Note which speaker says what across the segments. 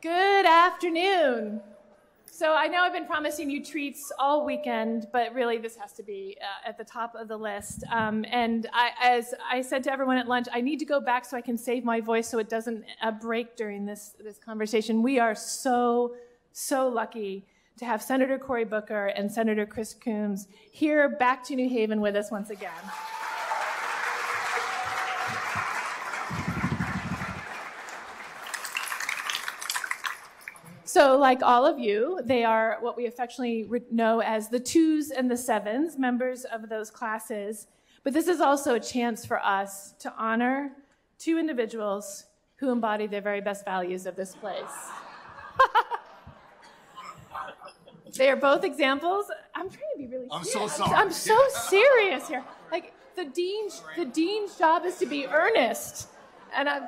Speaker 1: Good afternoon. So I know I've been promising you treats all weekend, but really this has to be at the top of the list. As I said to everyone at lunch, I need to go back so I can save my voice so it doesn't break during this conversation. We are so lucky to have Senator Cory Booker and Senator Chris Coons here back to New Haven with us once again. So like all of you, they are what we affectionately know as the 2s and the 7s, members of those classes. But this is also a chance for us to honor 2 individuals who embody the very best values of this place. They are both examples. I'm trying to be really serious.
Speaker 2: I'm so sorry.
Speaker 1: I'm so serious here. Like the dean's job is to be earnest. And I'm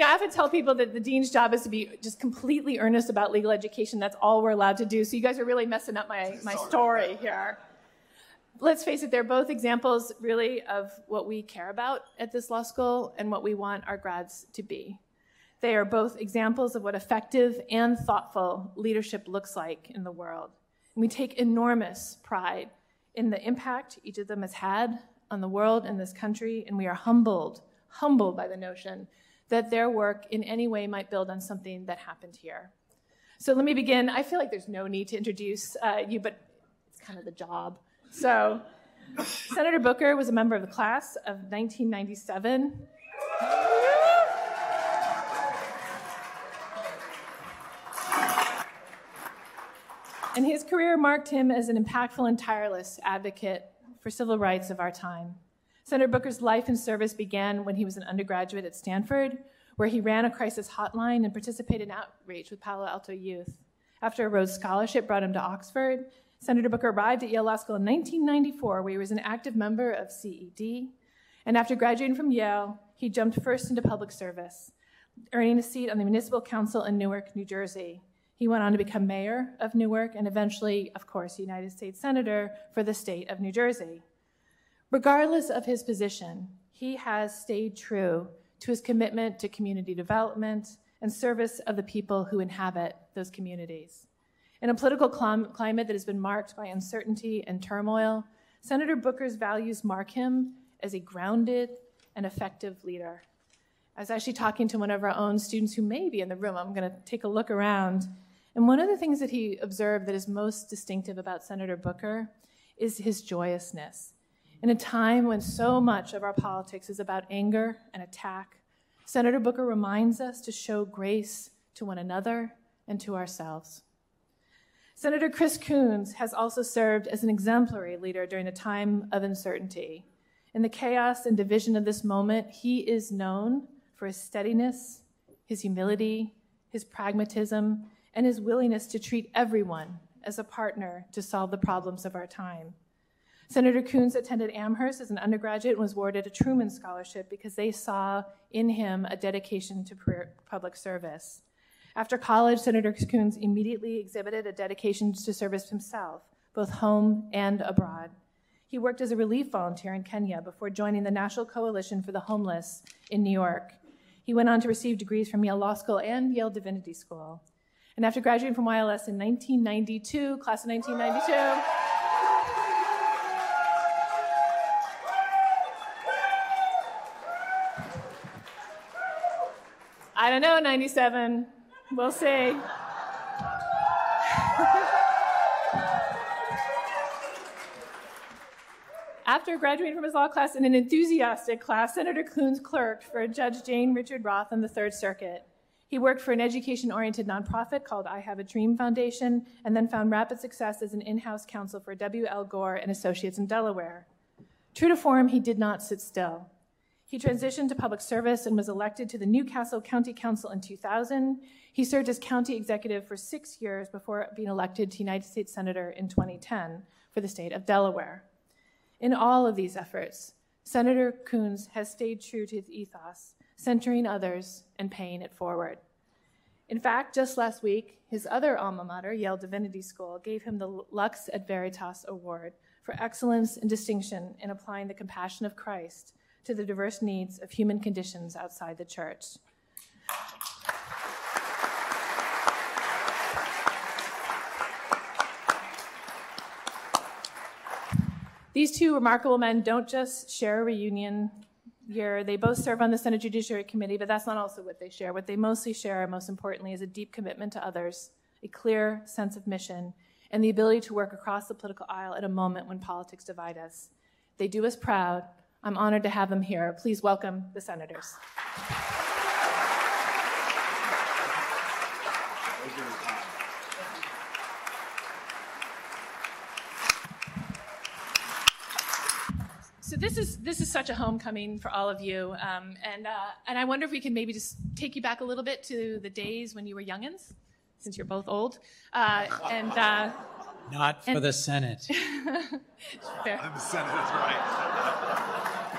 Speaker 1: I have to tell people that the dean's job is to be just completely earnest about legal education. That's all we're allowed to do. So you guys are really messing up my story here. Let's face it, they're both examples really of what we care about at this law school and what we want our grads to be. They are both examples of what effective and thoughtful leadership looks like in the world. And we take enormous pride in the impact each of them has had on the world and this country, and we are humbled by the notion that their work in any way might build on something that happened here. So let me begin. I feel like there's no need to introduce you, but it's kind of the job. So Senator Booker was a member of the class of 1997. And his career marked him as an impactful and tireless advocate for civil rights of our time. Senator Booker's life and service began when he was an undergraduate at Stanford, where he ran a crisis hotline and participated in outreach with Palo Alto youth. After a Rhodes Scholarship brought him to Oxford, Senator Booker arrived at Yale Law School in 1994, where he was an active member of CED. And after graduating from Yale, he jumped first into public service, earning a seat on the Municipal Council in Newark, New Jersey. He went on to become mayor of Newark and eventually, of course, United States Senator for the state of New Jersey. Regardless of his position, he has stayed true to his commitment to community development and service of the people who inhabit those communities. In a political climate that has been marked by uncertainty and turmoil, Senator Booker's values mark him as a grounded and effective leader. I was actually talking to one of our own students who may be in the room. I'm going to take a look around. And one of the things that he observed that is most distinctive about Senator Booker is his joyousness. In a time when so much of our politics is about anger and attack, Senator Booker reminds us to show grace to one another and to ourselves. Senator Chris Coons has also served as an exemplary leader during a time of uncertainty. In the chaos and division of this moment, he is known for his steadiness, his humility, his pragmatism, and his willingness to treat everyone as a partner to solve the problems of our time. Senator Coons attended Amherst as an undergraduate and was awarded a Truman Scholarship because they saw in him a dedication to public service. After college, Senator Coons immediately exhibited a dedication to service himself, both home and abroad. He worked as a relief volunteer in Kenya before joining the National Coalition for the Homeless in New York. He went on to receive degrees from Yale Law School and Yale Divinity School. And after graduating from YLS in 1992, class of 1992, I don't know, 97. We'll see. After graduating from his law class in an enthusiastic class, Senator Coons clerked for Judge Jane Richard Roth on the Third Circuit. He worked for an education-oriented nonprofit called I Have a Dream Foundation, and then found rapid success as an in-house counsel for W.L. Gore and Associates in Delaware. True to form, he did not sit still. He transitioned to public service and was elected to the Newcastle County Council in 2000. He served as county executive for 6 years before being elected to United States Senator in 2010 for the state of Delaware. In all of these efforts, Senator Coons has stayed true to his ethos, centering others and paying it forward. In fact, just last week, his other alma mater, Yale Divinity School, gave him the Lux et Veritas Award for excellence and distinction in applying the compassion of Christ to the diverse needs of human conditions outside the church. These two remarkable men don't just share a reunion year. They both serve on the Senate Judiciary Committee, but that's not also what they share. What they mostly share, most importantly, is a deep commitment to others, a clear sense of mission, and the ability to work across the political aisle at a moment when politics divide us. They do us proud. I'm honored to have them here. Please welcome the senators. So this is such a homecoming for all of you, and I wonder if we can maybe just take you back a little bit to the days when you were youngins, since you're both old,
Speaker 2: Not for the Senate.
Speaker 1: Fair.
Speaker 3: I'm the Senate, that's right.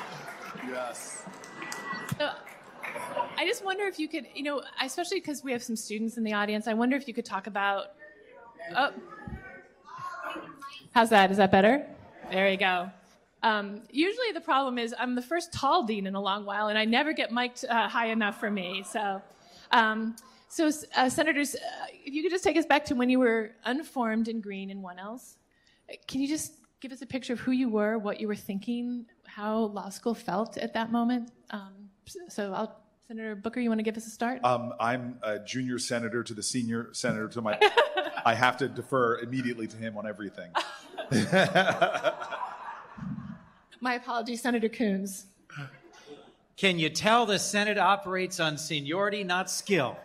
Speaker 3: Yes.
Speaker 1: So, I just wonder if you could, especially because we have some students in the audience, I wonder if you could talk about, how's that? Is that better? There you go. Usually the problem is I'm the first tall dean in a long while, and I never get mic'd high enough for me. So, Senators, if you could just take us back to when you were unformed and green in 1Ls. Can you just give us a picture of who you were, what you were thinking, how law school felt at that moment? Senator Booker, you want to give us a start?
Speaker 3: I'm a junior senator to the senior senator to my... I have to defer immediately to him on everything.
Speaker 1: My apologies, Senator Coons.
Speaker 2: Can you tell the Senate operates on seniority, not skill?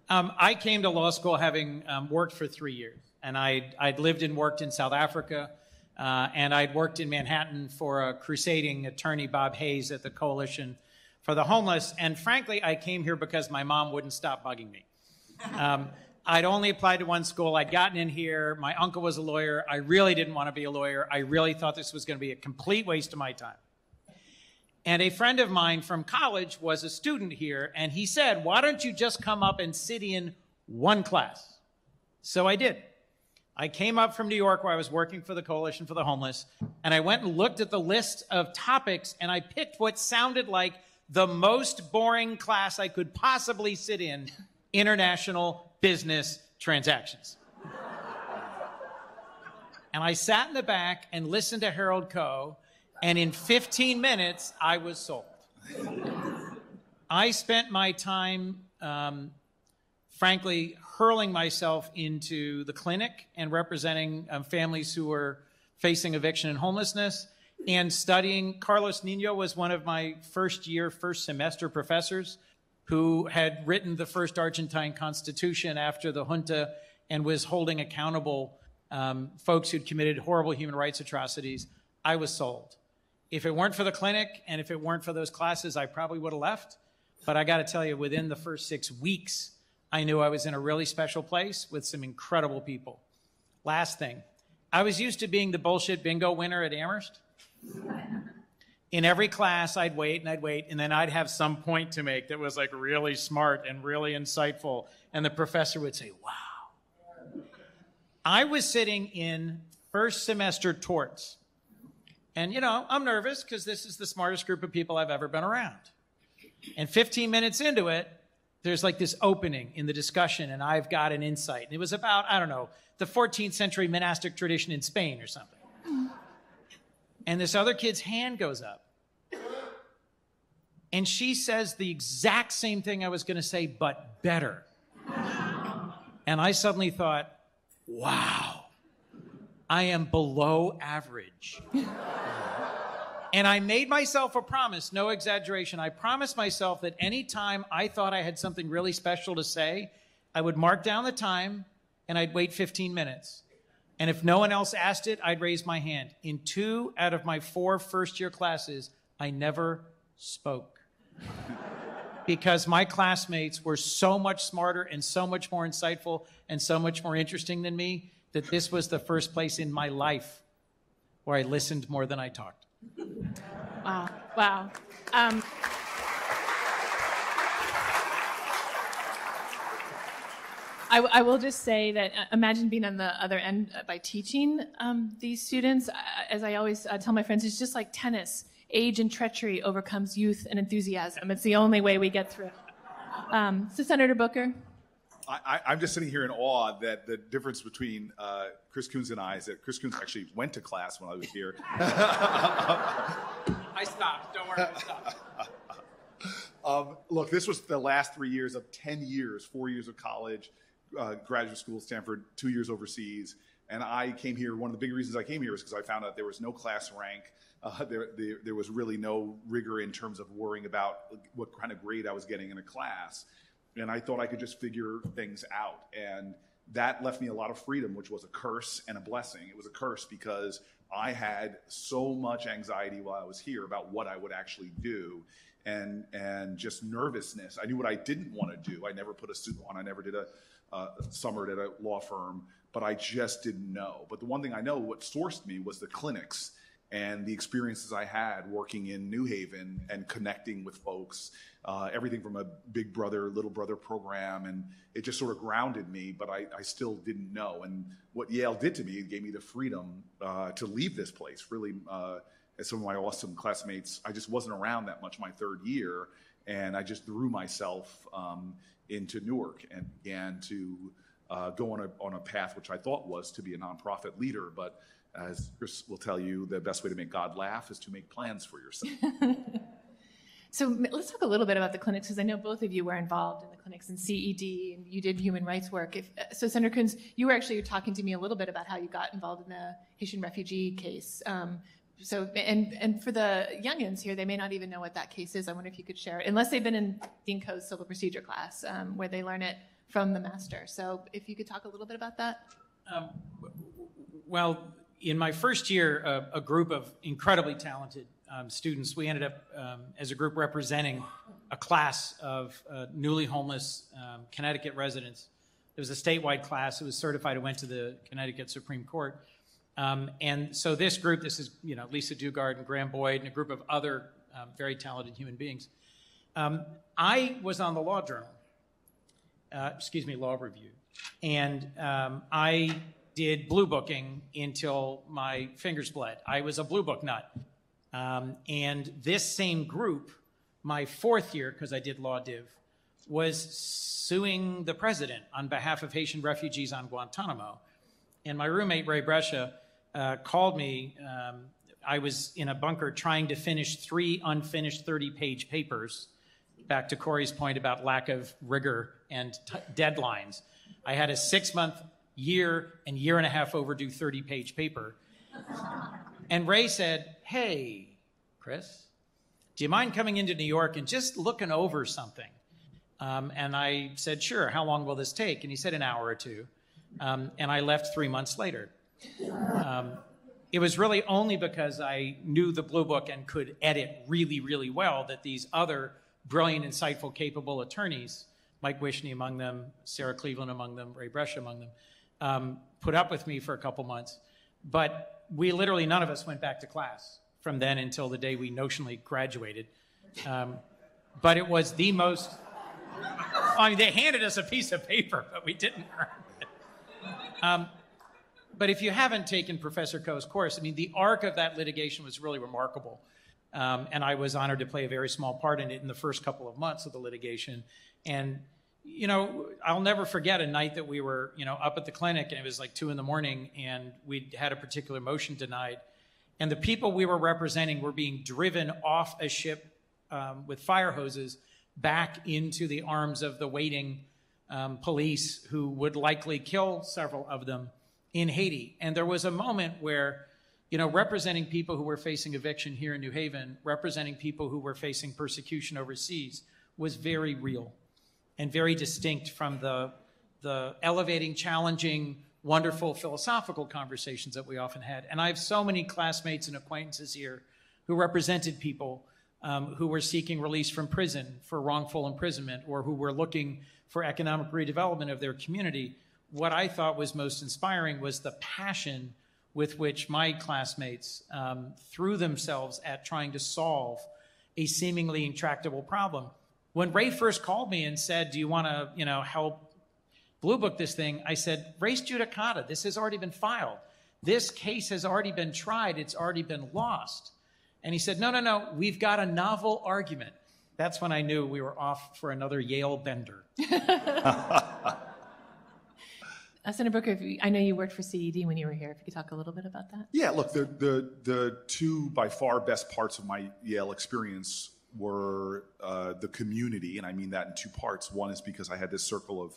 Speaker 2: I came to law school having worked for 3 years, and I'd lived and worked in South Africa, and I'd worked in Manhattan for a crusading attorney, Bob Hayes, at the Coalition for the Homeless, and frankly, I came here because my mom wouldn't stop bugging me. I'd only applied to one school. I'd gotten in here. My uncle was a lawyer. I really didn't want to be a lawyer. I really thought this was going to be a complete waste of my time. And a friend of mine from college was a student here, and he said, why don't you just come up and sit in one class? So I did. I came up from New York where I was working for the Coalition for the Homeless, and I went and looked at the list of topics, and I picked what sounded like the most boring class I could possibly sit in, international business transactions. And I sat in the back and listened to Harold Coe, and in 15 minutes, I was sold. I spent my time, frankly, hurling myself into the clinic and representing families who were facing eviction and homelessness, and studying. Carlos Nino was one of my first semester professors who had written the first Argentine constitution after the junta and was holding accountable folks who'd committed horrible human rights atrocities. I was sold. If it weren't for the clinic and if it weren't for those classes, I probably would have left. But I got to tell you, within the first 6 weeks, I knew I was in a really special place with some incredible people. Last thing, I was used to being the bullshit bingo winner at Amherst. In every class, I'd wait, and then I'd have some point to make that was like really smart and really insightful, and the professor would say, wow. I was sitting in first semester torts, and I'm nervous because this is the smartest group of people I've ever been around. And 15 minutes into it, there's like this opening in the discussion, and I've got an insight. And it was about, the 14th century monastic tradition in Spain or something. And this other kid's hand goes up. And she says the exact same thing I was going to say, but better. And I suddenly thought, wow, I am below average. And I made myself a promise, no exaggeration. I promised myself that any time I thought I had something really special to say, I would mark down the time and I'd wait 15 minutes. And if no one else asked it, I'd raise my hand. In 2 out of my 4 first-year classes, I never spoke. Because my classmates were so much smarter and so much more insightful and so much more interesting than me that this was the first place in my life where I listened more than I talked.
Speaker 1: Wow. I will just say that imagine being on the other end by teaching these students. As I always tell my friends, it's just like tennis. Age and treachery overcomes youth and enthusiasm. It's the only way we get through. So Senator Booker.
Speaker 3: I'm just sitting here in awe that the difference between Chris Coons and I is that Chris Coons actually went to class when I was here.
Speaker 2: I stopped. Don't worry, I stopped.
Speaker 3: Look, this was the last 3 years of 10 years, 4 years of college, graduate school, Stanford, 2 years overseas. And I came here, one of the big reasons I came here was because I found out there was no class rank. There was really no rigor in terms of worrying about what kind of grade I was getting in a class. And I thought I could just figure things out. And that left me a lot of freedom, which was a curse and a blessing. It was a curse because I had so much anxiety while I was here about what I would actually do and just nervousness. I knew what I didn't want to do. I never put a suit on. I never did a summer at a law firm, but I just didn't know. But the one thing I know, what sourced me was the clinics and the experiences I had working in New Haven and connecting with folks, everything from a big brother, little brother program, and it just sort of grounded me, but I still didn't know. And what Yale did to me, it gave me the freedom to leave this place. Really, as some of my awesome classmates, I just wasn't around that much my third year, and I just threw myself into Newark and began to go on a path which I thought was to be a nonprofit leader, but as Chris will tell you, the best way to make God laugh is to make plans for yourself.
Speaker 1: So let's talk a little bit about the clinics, because I know both of you were involved in the clinics in CED, and you did human rights work. So Senator Coons, you were actually talking to me a little bit about how you got involved in the Haitian refugee case. And for the youngins here, they may not even know what that case is. I wonder if you could share it, unless they've been in Dean Coe's civil procedure class, where they learn it from the master. So if you could talk a little bit about that.
Speaker 2: Well, in my first year, a group of incredibly talented students, we ended up as a group representing a class of newly homeless Connecticut residents. It was a statewide class. It was certified. It went to the Connecticut Supreme Court. And so this group, this is Lisa Dugard and Graham Boyd and a group of other very talented human beings. I was on the Law Journal, Law Review, and I did blue booking until my fingers bled. I was a blue book nut. And this same group, my fourth year, because I did Law Div, was suing the president on behalf of Haitian refugees on Guantanamo. And my roommate, Ray Brescia, called me. I was in a bunker trying to finish 3 unfinished 30-page papers, back to Cory's point about lack of rigor and deadlines. I had a 6-month, year and year and a half overdue 30-page paper. And Ray said, "Hey, Chris, do you mind coming into New York and just looking over something?" And I said, "Sure, how long will this take?" And he said, "An hour or two." And I left 3 months later. It was really only because I knew the Blue Book and could edit really, really well that these other brilliant, insightful, capable attorneys, Mike Wishney among them, Sarah Cleveland among them, Ray Brescia among them, put up with me for a couple months. But we literally, none of us went back to class from then until the day we notionally graduated. But it was the most, they handed us a piece of paper, but we didn't earn it. But if you haven't taken Professor Coe's course, the arc of that litigation was really remarkable. And I was honored to play a very small part in it in the first couple of months of the litigation. And I'll never forget a night that we were, up at the clinic, and it was like 2 a.m, and we'd had a particular motion denied. And the people we were representing were being driven off a ship with fire hoses back into the arms of the waiting police, who would likely kill several of them in Haiti. And there was a moment where, representing people who were facing eviction here in New Haven, representing people who were facing persecution overseas, was very real and very distinct from the elevating, challenging, wonderful philosophical conversations that we often had. And I have so many classmates and acquaintances here who represented people who were seeking release from prison for wrongful imprisonment, or who were looking for economic redevelopment of their community. What I thought was most inspiring was the passion with which my classmates threw themselves at trying to solve a seemingly intractable problem. When Ray first called me and said, "Do you want to, help Blue Book this thing. I said, res judicata, this has already been filed. This case has already been tried. It's already been lost. And he said, no, we've got a novel argument. That's when I knew we were off for another Yale bender.
Speaker 1: Senator Booker, I know you worked for CED when you were here. If you could talk a little bit about that.
Speaker 3: Yeah, look, the two by far best parts of my Yale experience were the community, and I mean that in two parts. One is because I had this circle of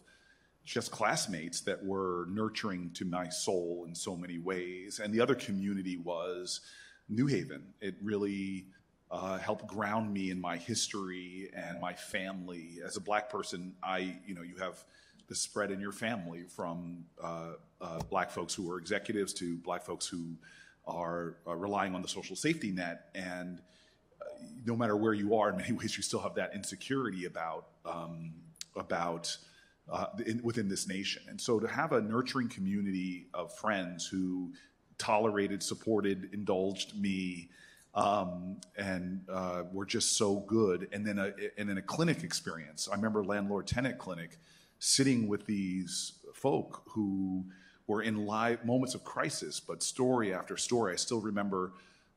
Speaker 3: just classmates that were nurturing to my soul in so many ways, and the other community was New Haven. It really helped ground me in my history and my family. As a Black person, you have the spread in your family from Black folks who are executives to Black folks who are relying on the social safety net. And no matter where you are, in many ways, you still have that insecurity within this nation. And so to have a nurturing community of friends who tolerated, supported, indulged me, and were just so good. And then a clinic experience. I remember landlord-tenant clinic, sitting with these folk who were in live moments of crisis, but story after story. I still remember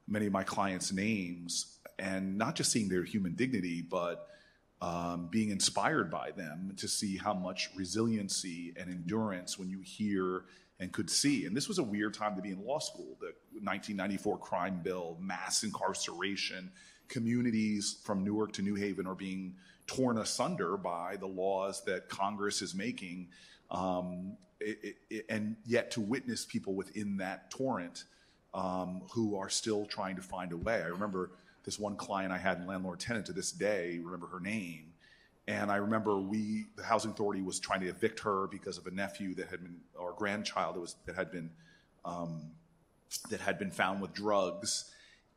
Speaker 3: many of my clients' names, and not just seeing their human dignity, but being inspired by them to see how much resiliency and endurance when you hear and could see. And this was a weird time to be in law school. The 1994 crime bill, mass incarceration, communities from Newark to New Haven are being torn asunder by the laws that Congress is making, and yet to witness people within that torrent who are still trying to find a way. I remember this one client I had in landlord-tenant to this day, remember her name, and I remember the housing authority was trying to evict her because of a nephew that had been, or grandchild that had been found with drugs.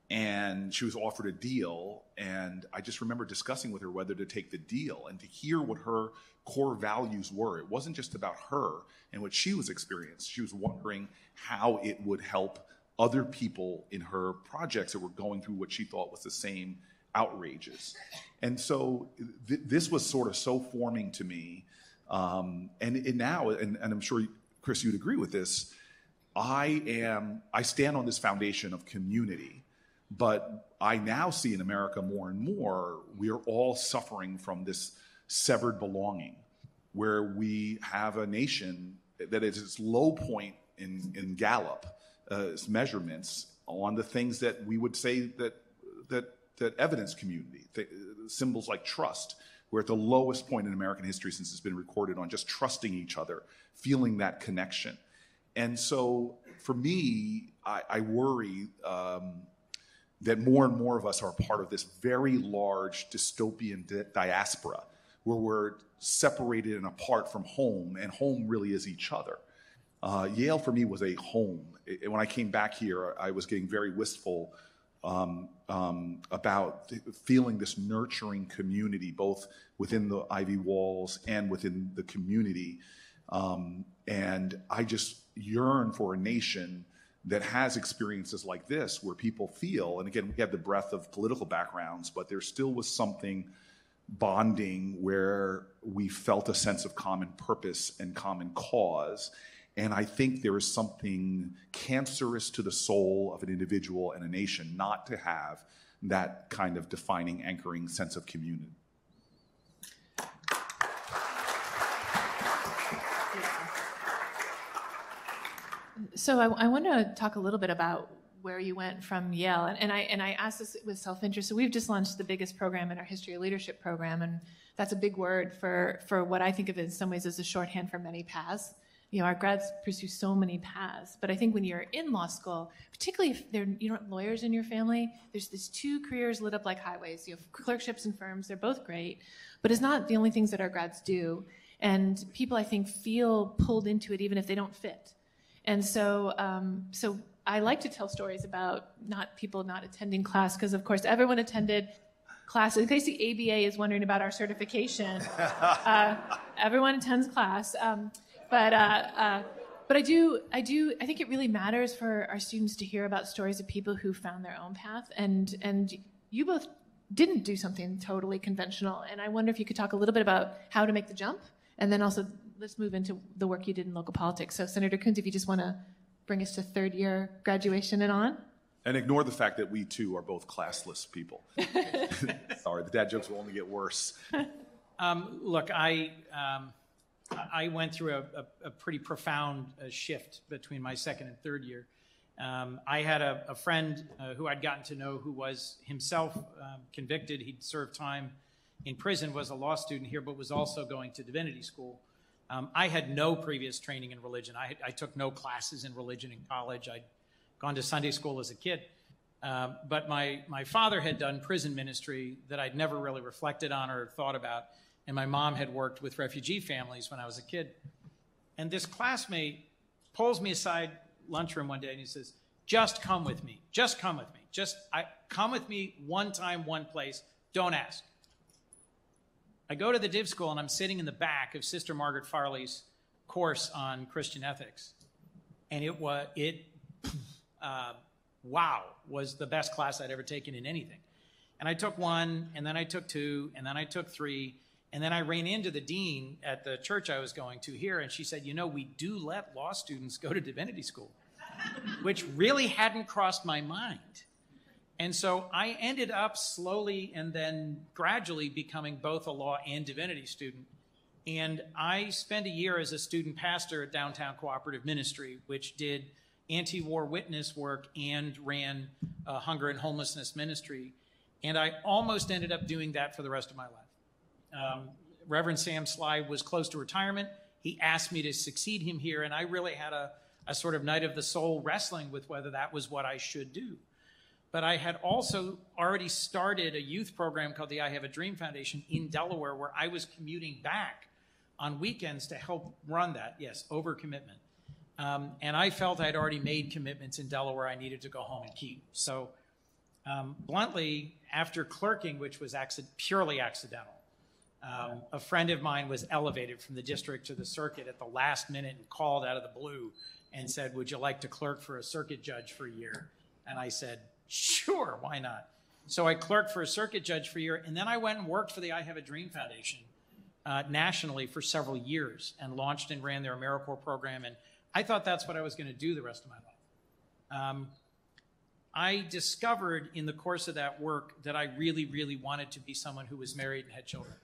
Speaker 3: And she was offered a deal, and I just remember discussing with her whether to take the deal and to hear what her core values were. It wasn't just about her and what she was experiencing. She was wondering how it would help other people in her projects that were going through what she thought was the same outrages. And so this was sort of so forming to me. And now, and I'm sure, Chris, you'd agree with this, I stand on this foundation of community. But I now see in America more and more, we are all suffering from this severed belonging, where we have a nation that is its low point in Gallup measurements on the things that we would say that evidence community, symbols like trust. We're at the lowest point in American history since it's been recorded on just trusting each other, feeling that connection. And so for me, I worry that more and more of us are part of this very large dystopian diaspora where we're separated and apart from home, and home really is each other. Yale for me was a home. When I came back here, I was getting very wistful about feeling this nurturing community, both within the Ivy walls and within the community. And I just yearn for a nation that has experiences like this where people feel, and again, we have the breadth of political backgrounds, but there still was something bonding where we felt a sense of common purpose and common cause. And I think there is something cancerous to the soul of an individual and a nation not to have that kind of defining, anchoring sense of community.
Speaker 1: So I want to talk a little bit about where you went from Yale, and I asked this with self-interest. So we've just launched the biggest program in our History of Leadership program, and that's a big word for what I think of in some ways as a shorthand for many paths. You know, our grads pursue so many paths, but I think when you're in law school, particularly if you don't have lawyers in your family, there's these two careers lit up like highways. You have clerkships and firms; they're both great, but it's not the only things that our grads do. And people, I think, feel pulled into it even if they don't fit. And so I like to tell stories about people not attending class, because of course everyone attended class. In case the ABA is wondering about our certification, everyone attends class. But I think it really matters for our students to hear about stories of people who found their own path. And you both didn't do something totally conventional. And I wonder if you could talk a little bit about how to make the jump, and then also let's move into the work you did in local politics. So Senator Coons, if you just want to bring us to third year graduation and on.
Speaker 3: And ignore the fact that we, too, are both classless people. Sorry, the dad jokes will only get worse.
Speaker 2: Look, I went through a pretty profound shift between my second and third year. I had a friend who I'd gotten to know who was himself convicted. He'd served time in prison, was a law student here, but was also going to divinity school. I had no previous training in religion. I took no classes in religion in college. I'd gone to Sunday school as a kid. But my father had done prison ministry that I'd never really reflected on or thought about. And my mom had worked with refugee families when I was a kid. And this classmate pulls me aside lunchroom one day and he says, just come with me. Just come with me. Come with me one time, one place. Don't ask. I go to the div school and I'm sitting in the back of Sister Margaret Farley's course on Christian ethics. And it was the best class I'd ever taken in anything. And I took one, and then I took two, and then I took three, and then I ran into the dean at the church I was going to here, and she said, we do let law students go to divinity school, which really hadn't crossed my mind. And so I ended up slowly and then gradually becoming both a law and divinity student. And I spent a year as a student pastor at Downtown Cooperative Ministry, which did anti-war witness work and ran hunger and homelessness ministry. And I almost ended up doing that for the rest of my life. Reverend Sam Sly was close to retirement. He asked me to succeed him here, and I really had a sort of night of the soul wrestling with whether that was what I should do. But I had also already started a youth program called the I Have a Dream Foundation in Delaware, where I was commuting back on weekends to help run that. Yes, overcommitment. And I felt I'd already made commitments in Delaware I needed to go home and keep. So bluntly, after clerking, which was purely accidental, a friend of mine was elevated from the district to the circuit at the last minute and called out of the blue and said, would you like to clerk for a circuit judge for a year? And I said, sure, why not? So I clerked for a circuit judge for a year, and then I went and worked for the I Have a Dream Foundation nationally for several years and launched and ran their AmeriCorps program. And I thought that's what I was going to do the rest of my life. I discovered in the course of that work that I really, really wanted to be someone who was married and had children,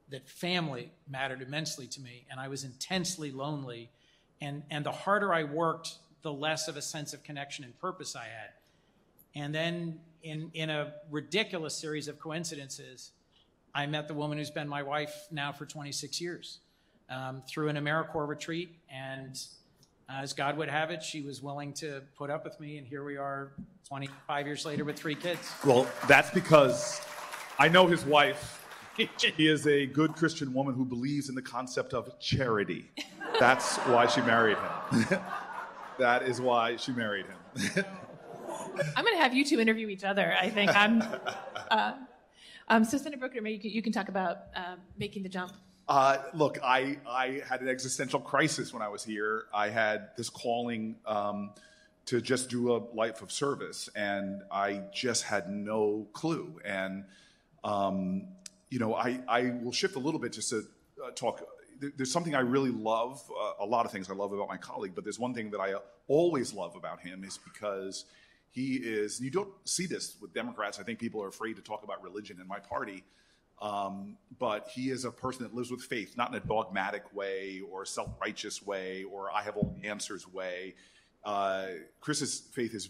Speaker 2: that family mattered immensely to me, and I was intensely lonely. And the harder I worked, the less of a sense of connection and purpose I had. And then in a ridiculous series of coincidences, I met the woman who's been my wife now for 26 years through an AmeriCorps retreat. And as God would have it, she was willing to put up with me. And here we are 25 years later with 3 kids.
Speaker 3: Well, that's because I know his wife. He is a good Christian woman who believes in the concept of charity. That's why she married him. That is why she married him.
Speaker 1: I'm going to have you two interview each other. I think so Senator Booker, maybe you can talk about making the jump.
Speaker 3: Look, I had an existential crisis when I was here. I had this calling to just do a life of service, and I just had no clue. And, I will shift a little bit just to talk. There's something I really love, a lot of things I love about my colleague, but there's one thing that I always love about him is because he is, you don't see this with Democrats. I think people are afraid to talk about religion in my party. But he is a person that lives with faith, not in a dogmatic way or a self-righteous way or I have all the answers way. Chris's faith is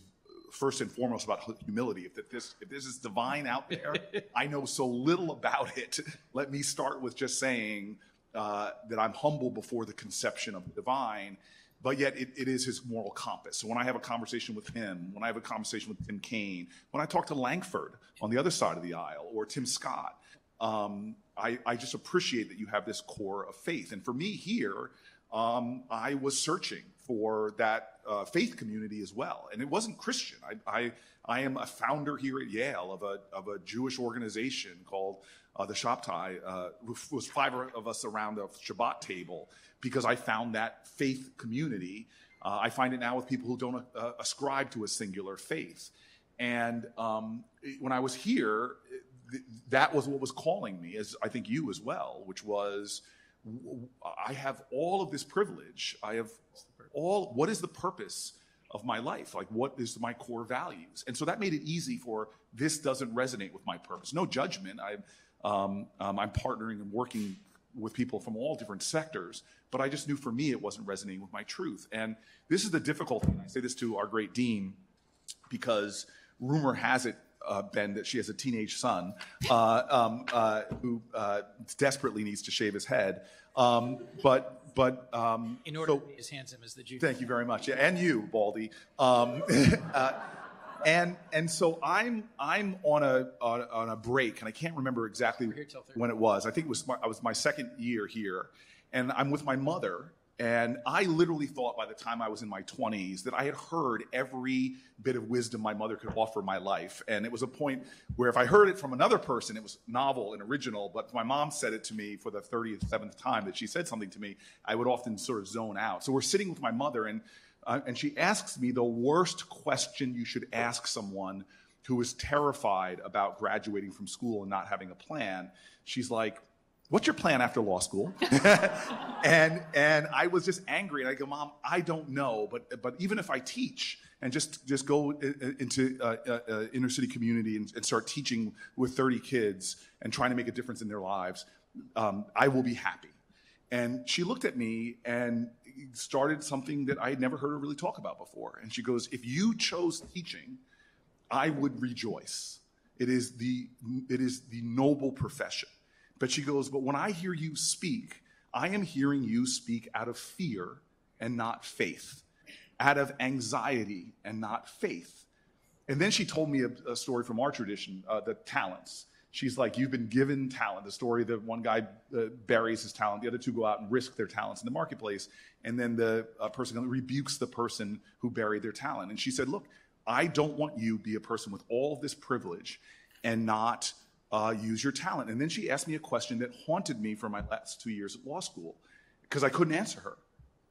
Speaker 3: first and foremost about humility. If this is divine out there, I know so little about it. Let me start with just saying that I'm humble before the conception of the divine. But yet it is his moral compass. So when I have a conversation with him, when I have a conversation with Tim Kaine, when I talk to Langford on the other side of the aisle or Tim Scott, I just appreciate that you have this core of faith. And for me here, I was searching for that faith community as well. And it wasn't Christian. I am a founder here at Yale of a Jewish organization called the Shabtai. Was 5 of us around a Shabbat table because I found that faith community. I find it now with people who don't ascribe to a singular faith. And when I was here, that was what was calling me, as I think you as well, which was I have all of this privilege. What is the purpose of my life? Like, what is my core values? And so that made it easy for this doesn't resonate with my purpose. No judgment. I'm partnering and working with people from all different sectors, but I just knew for me it wasn't resonating with my truth. And this is the difficulty. I say this to our great dean because rumor has it, Ben, that she has a teenage son who desperately needs to shave his head. In order to be as handsome as the junior. Thank you very much. Yeah, and you, Baldy. And so I'm on a break, and I can't remember exactly when it was. I think I was my second year here, and I'm with my mother. And I literally thought by the time I was in my 20s that I had heard every bit of wisdom my mother could offer my life. And it was a point where if I heard it from another person, it was novel and original. But if my mom said it to me for the 37th time that she said something to me, I would often sort of zone out. So we're sitting with my mother, and she asks me the worst question you should ask someone who is terrified about graduating from school and not having a plan. She's like, "What's your plan after law school?" and I was just angry, and I go, "Mom, I don't know, but even if I teach and just go into inner city community and start teaching with 30 kids and trying to make a difference in their lives, I will be happy." And she looked at me and started something that I had never heard her really talk about before. And she goes, "If you chose teaching, I would rejoice. It is the noble profession." But she goes, "But when I hear you speak, I am hearing you speak out of fear and not faith, out of anxiety and not faith." And then she told me a story from our tradition, the talents. She's like, "You've been given talent." The story that one guy buries his talent, the other two go out and risk their talents in the marketplace, and then the person rebukes the person who buried their talent. And she said, "Look, I don't want you to be a person with all of this privilege and not use your talent." And then she asked me a question that haunted me for my last 2 years at law school because I couldn't answer her.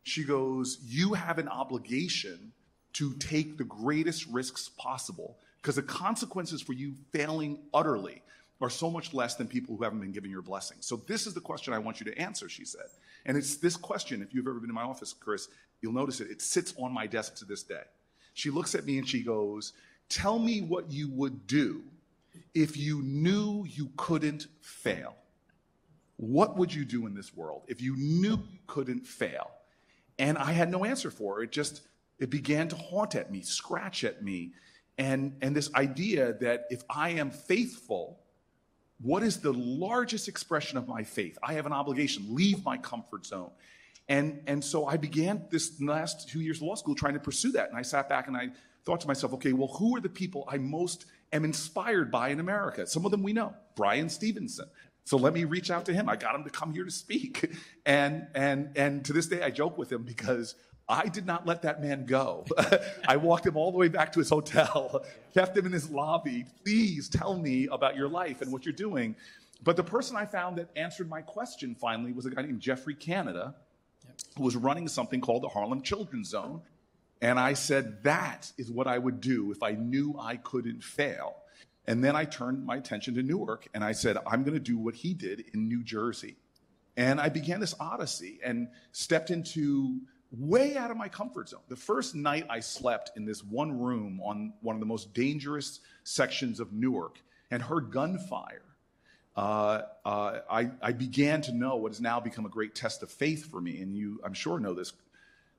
Speaker 3: She goes, "You have an obligation to take the greatest risks possible because the consequences for you failing utterly are so much less than people who haven't been given your blessing. So this is the question I want you to answer," she said. And it's this question, if you've ever been in my office, Chris, you'll notice it. It sits on my desk to this day. She looks at me and she goes, "Tell me what you would do if you knew you couldn't fail. What would you do in this world if you knew you couldn't fail?" And I had no answer for her. It began to haunt at me, scratch at me. And this idea that if I am faithful, what is the largest expression of my faith? I have an obligation, leave my comfort zone. And so I began this last 2 years of law school trying to pursue that. And I sat back and I thought to myself, okay, well, who are the people I most am inspired by in America? Some of them we know, Brian Stevenson. So let me reach out to him. I got him to come here to speak. And to this day, I joke with him because I did not let that man go. I walked him all the way back to his hotel, kept him in his lobby. "Please tell me about your life and what you're doing." But the person I found that answered my question finally was a guy named Jeffrey Canada, who was running something called the Harlem Children's Zone. And I said, that is what I would do if I knew I couldn't fail. And then I turned my attention to Newark, and I said, I'm going to do what he did in New Jersey. And I began this odyssey and stepped into way out of my comfort zone. The first night I slept in this one room on one of the most dangerous sections of Newark and heard gunfire, I began to know what has now become a great test of faith for me. And you, I'm sure, know this,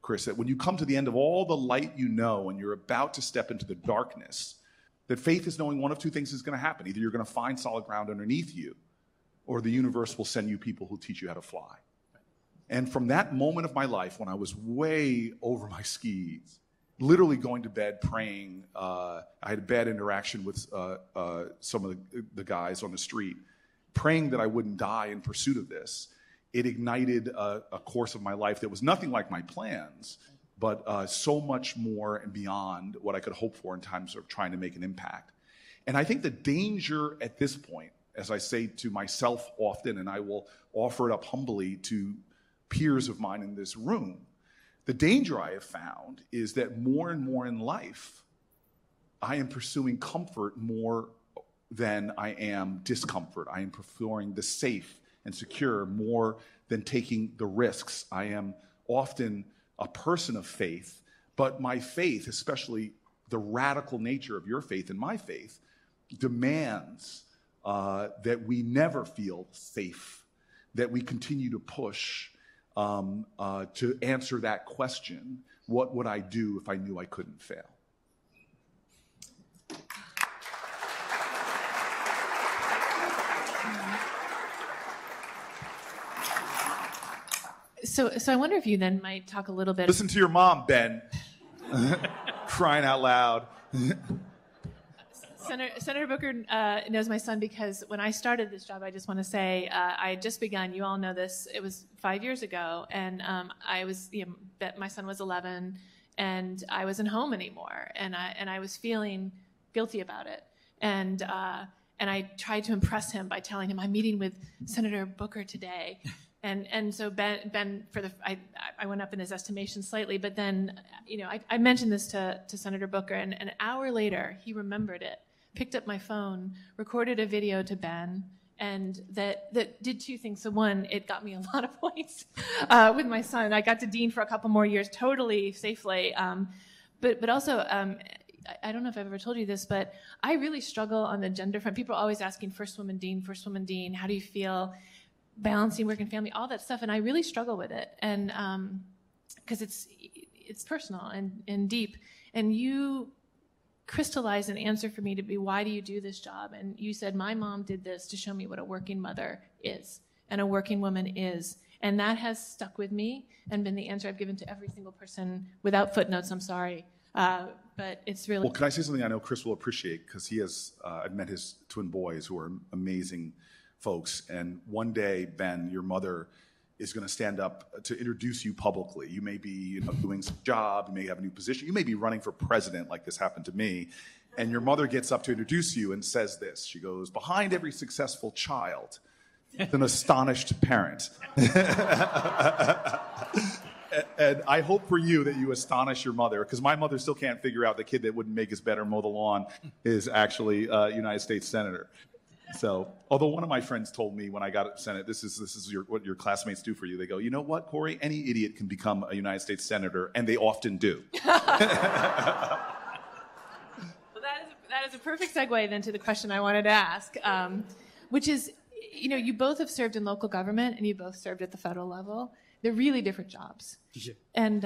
Speaker 3: Chris, that when you come to the end of all the light you know and you're about to step into the darkness, that faith is knowing one of two things is going to happen. Either you're going to find solid ground underneath you, or the universe will send you people who teach you how to fly. And from that moment of my life, when I was way over my skis, literally going to bed praying, I had a bad interaction with some of the guys on the street, praying that I wouldn't die in pursuit of this. It ignited a course of my life that was nothing like my plans, but so much more and beyond what I could hope for in terms of trying to make an impact. And I think the danger at this point, as I say to myself often, and I will offer it up humbly to peers of mine in this room, the danger I have found is that more and more in life, I am pursuing comfort more than I am discomfort. I am preferring the safe and secure more than taking the risks. I am often a person of faith, but my faith, especially the radical nature of your faith and my faith, demands that we never feel safe, that we continue to push to answer that question, what would I do if I knew I couldn't fail?
Speaker 1: So I wonder if you then might talk a little bit.
Speaker 3: Listen to your mom, Ben. Crying out loud.
Speaker 1: Senator Booker knows my son because when I started this job, I just want to say I had just begun. You all know this. It was 5 years ago, and my son was 11, and I wasn't home anymore, and I was feeling guilty about it, and I tried to impress him by telling him I'm meeting with Senator Booker today. And so Ben I went up in his estimation slightly, but then, I mentioned this to Senator Booker, and an hour later, he remembered it, picked up my phone, recorded a video to Ben, and that did two things. So one, it got me a lot of points with my son. I got to dean for a couple more years, totally safely. But also, I don't know if I've ever told you this, but I really struggle on the gender front. People are always asking, first woman dean, how do you feel? Balancing work and family, all that stuff, and I really struggle with it, and because it's personal and deep. And you crystallized an answer for me to be, why do you do this job? And you said, my mom did this to show me what a working mother is and a working woman is, and that has stuck with me and been the answer I've given to every single person without footnotes. I'm sorry, but it's really.
Speaker 3: Well, can I say something I know Chris will appreciate, because he has I've met his twin boys who are amazing folks, and one day, Ben, your mother is going to stand up to introduce you publicly. You may be doing some job, you may have a new position, you may be running for president, like this happened to me, and your mother gets up to introduce you and says this. She goes, behind every successful child is an astonished parent. And I hope for you that you astonish your mother, because my mother still can't figure out the kid that wouldn't make us better mow the lawn is actually a United States Senator. So, although one of my friends told me when I got at Senate, this is what your classmates do for you. They go, you know what, Cory? Any idiot can become a United States Senator, and they often do.
Speaker 1: Well, that is a perfect segue then to the question I wanted to ask, which is, you both have served in local government and you both served at the federal level. They're really different jobs, and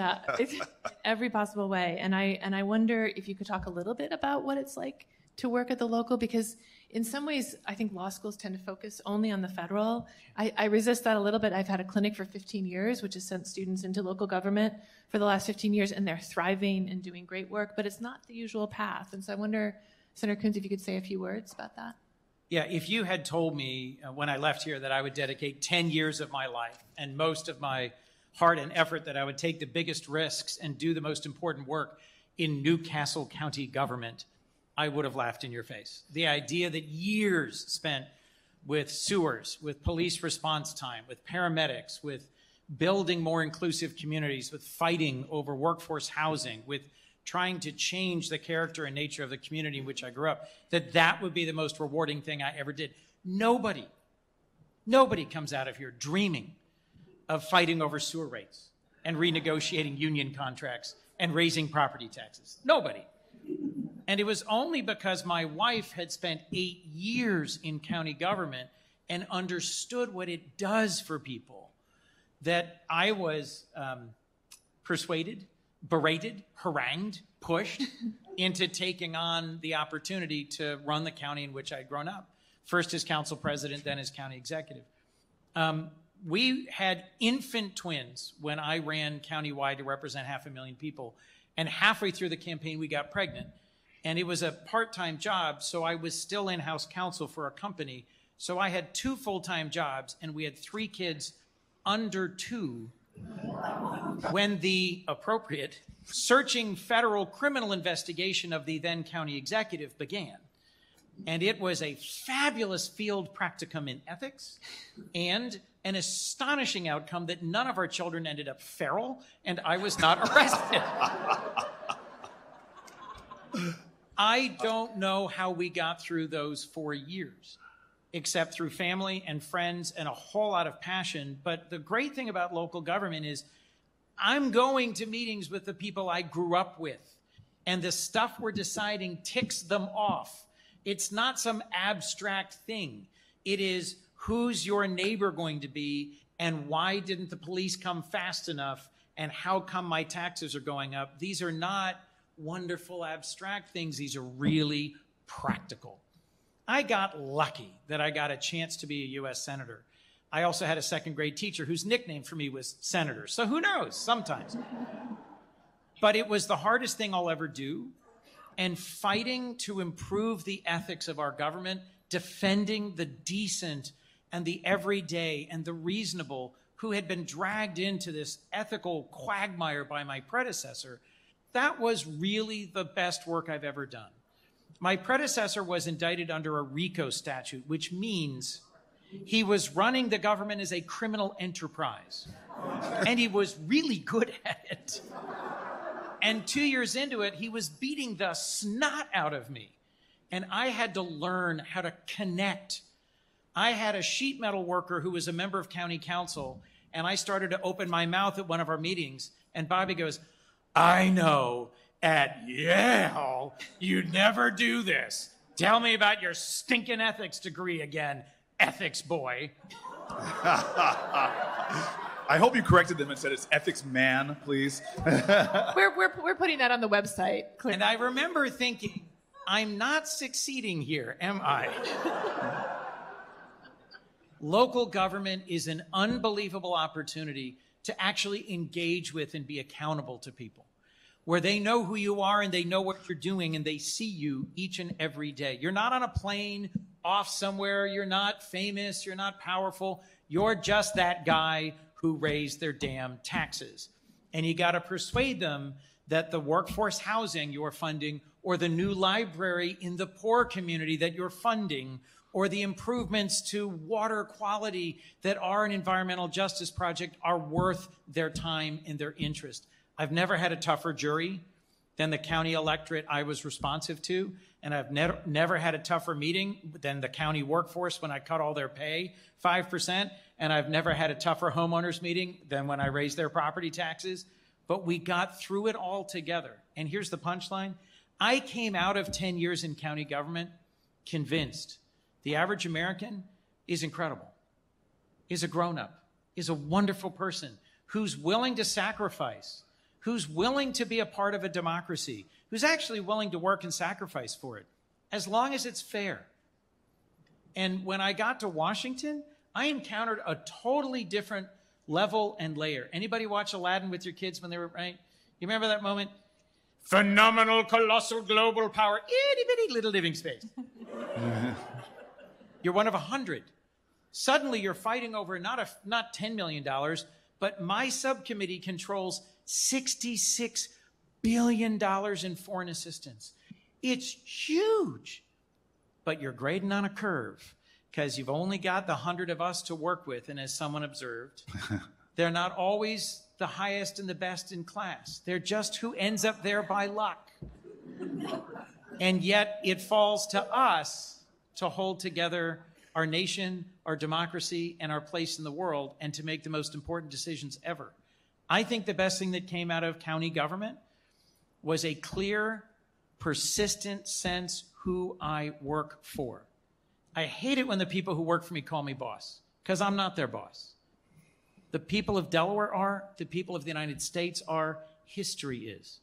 Speaker 1: every possible way. And I wonder if you could talk a little bit about what it's like to work at the local, because in some ways, I think law schools tend to focus only on the federal. I resist that a little bit. I've had a clinic for 15 years, which has sent students into local government for the last 15 years, and they're thriving and doing great work, but it's not the usual path. And so I wonder, Senator Coons, if you could say a few words about that.
Speaker 2: Yeah, if you had told me when I left here that I would dedicate 10 years of my life and most of my heart and effort, that I would take the biggest risks and do the most important work in Newcastle County government, I would have laughed in your face. The idea that years spent with sewers, with police response time, with paramedics, with building more inclusive communities, with fighting over workforce housing, with trying to change the character and nature of the community in which I grew up, that would be the most rewarding thing I ever did. Nobody comes out of here dreaming of fighting over sewer rates and renegotiating union contracts and raising property taxes. Nobody. And it was only because my wife had spent 8 years in county government and understood what it does for people that I was persuaded, berated, harangued, pushed into taking on the opportunity to run the county in which I'd grown up. First as council president, then as county executive. We had infant twins when I ran countywide to represent 500,000 people. And halfway through the campaign, we got pregnant. And it was a part-time job, so I was still in-house counsel for a company. So I had 2 full-time jobs, and we had 3 kids under 2 when the appropriate searching federal criminal investigation of the then county executive began. And it was a fabulous field practicum in ethics and an astonishing outcome that none of our children ended up feral, and I was not arrested. I don't know how we got through those 4 years. except through family and friends and a whole lot of passion. But the great thing about local government is I'm going to meetings with the people I grew up with, and the stuff we're deciding ticks them off. It's not some abstract thing. It is, who's your neighbor going to be, and why didn't the police come fast enough, and how come my taxes are going up? These are not wonderful abstract things. These are really practical. I got lucky that I got a chance to be a U.S. Senator. I also had a second grade teacher whose nickname for me was Senator. So who knows, sometimes. But it was the hardest thing I'll ever do. And fighting to improve the ethics of our government, defending the decent and the everyday and the reasonable who had been dragged into this ethical quagmire by my predecessor, that was really the best work I've ever done. My predecessor was indicted under a RICO statute, which means he was running the government as a criminal enterprise. And he was really good at it. And 2 years into it, he was beating the snot out of me. And I had to learn how to connect. I had a sheet metal worker who was a member of county council, and I started to open my mouth at one of our meetings, and Bobby goes, I know, at Yale, you'd never do this. Tell me about your stinking ethics degree again, ethics boy.
Speaker 3: I hope you corrected them and said it's ethics man, please.
Speaker 1: We're putting that on the website.
Speaker 2: And I remember thinking, I'm not succeeding here, am I? Local government is an unbelievable opportunity to actually engage with and be accountable to people, where they know who you are and they know what you're doing and they see you each and every day. You're not on a plane off somewhere. You're not famous. You're not powerful. You're just that guy who raised their damn taxes. And you got to persuade them that the workforce housing you're funding, or the new library in the poor community that you're funding, or the improvements to water quality that are an environmental justice project are worth their time and their interest. I've never had a tougher jury than the county electorate I was responsive to, and I've never had a tougher meeting than the county workforce when I cut all their pay 5%, and I've never had a tougher homeowners meeting than when I raised their property taxes. But we got through it all together. And here's the punchline. I came out of 10 years in county government convinced the average American is incredible, is a grown-up, is a wonderful person who's willing to sacrifice, who's willing to be a part of a democracy, who's actually willing to work and sacrifice for it, as long as it's fair. And when I got to Washington, I encountered a totally different level and layer. Anybody watch Aladdin with your kids when they were, right? You remember that moment? Phenomenal, colossal, global power, itty-bitty little living space. You're one of 100. Suddenly you're fighting over not $10 million, but my subcommittee controls $66 billion in foreign assistance. It's huge, but you're grading on a curve because you've only got the 100 of us to work with. And as someone observed, they're not always the highest and the best in class. They're just who ends up there by luck. And yet it falls to us to hold together our nation, our democracy, and our place in the world, and to make the most important decisions ever. I think the best thing that came out of county government was a clear, persistent sense who I work for. I hate it when the people who work for me call me boss, because I'm not their boss. The people of Delaware are, the people of the United States are, history is.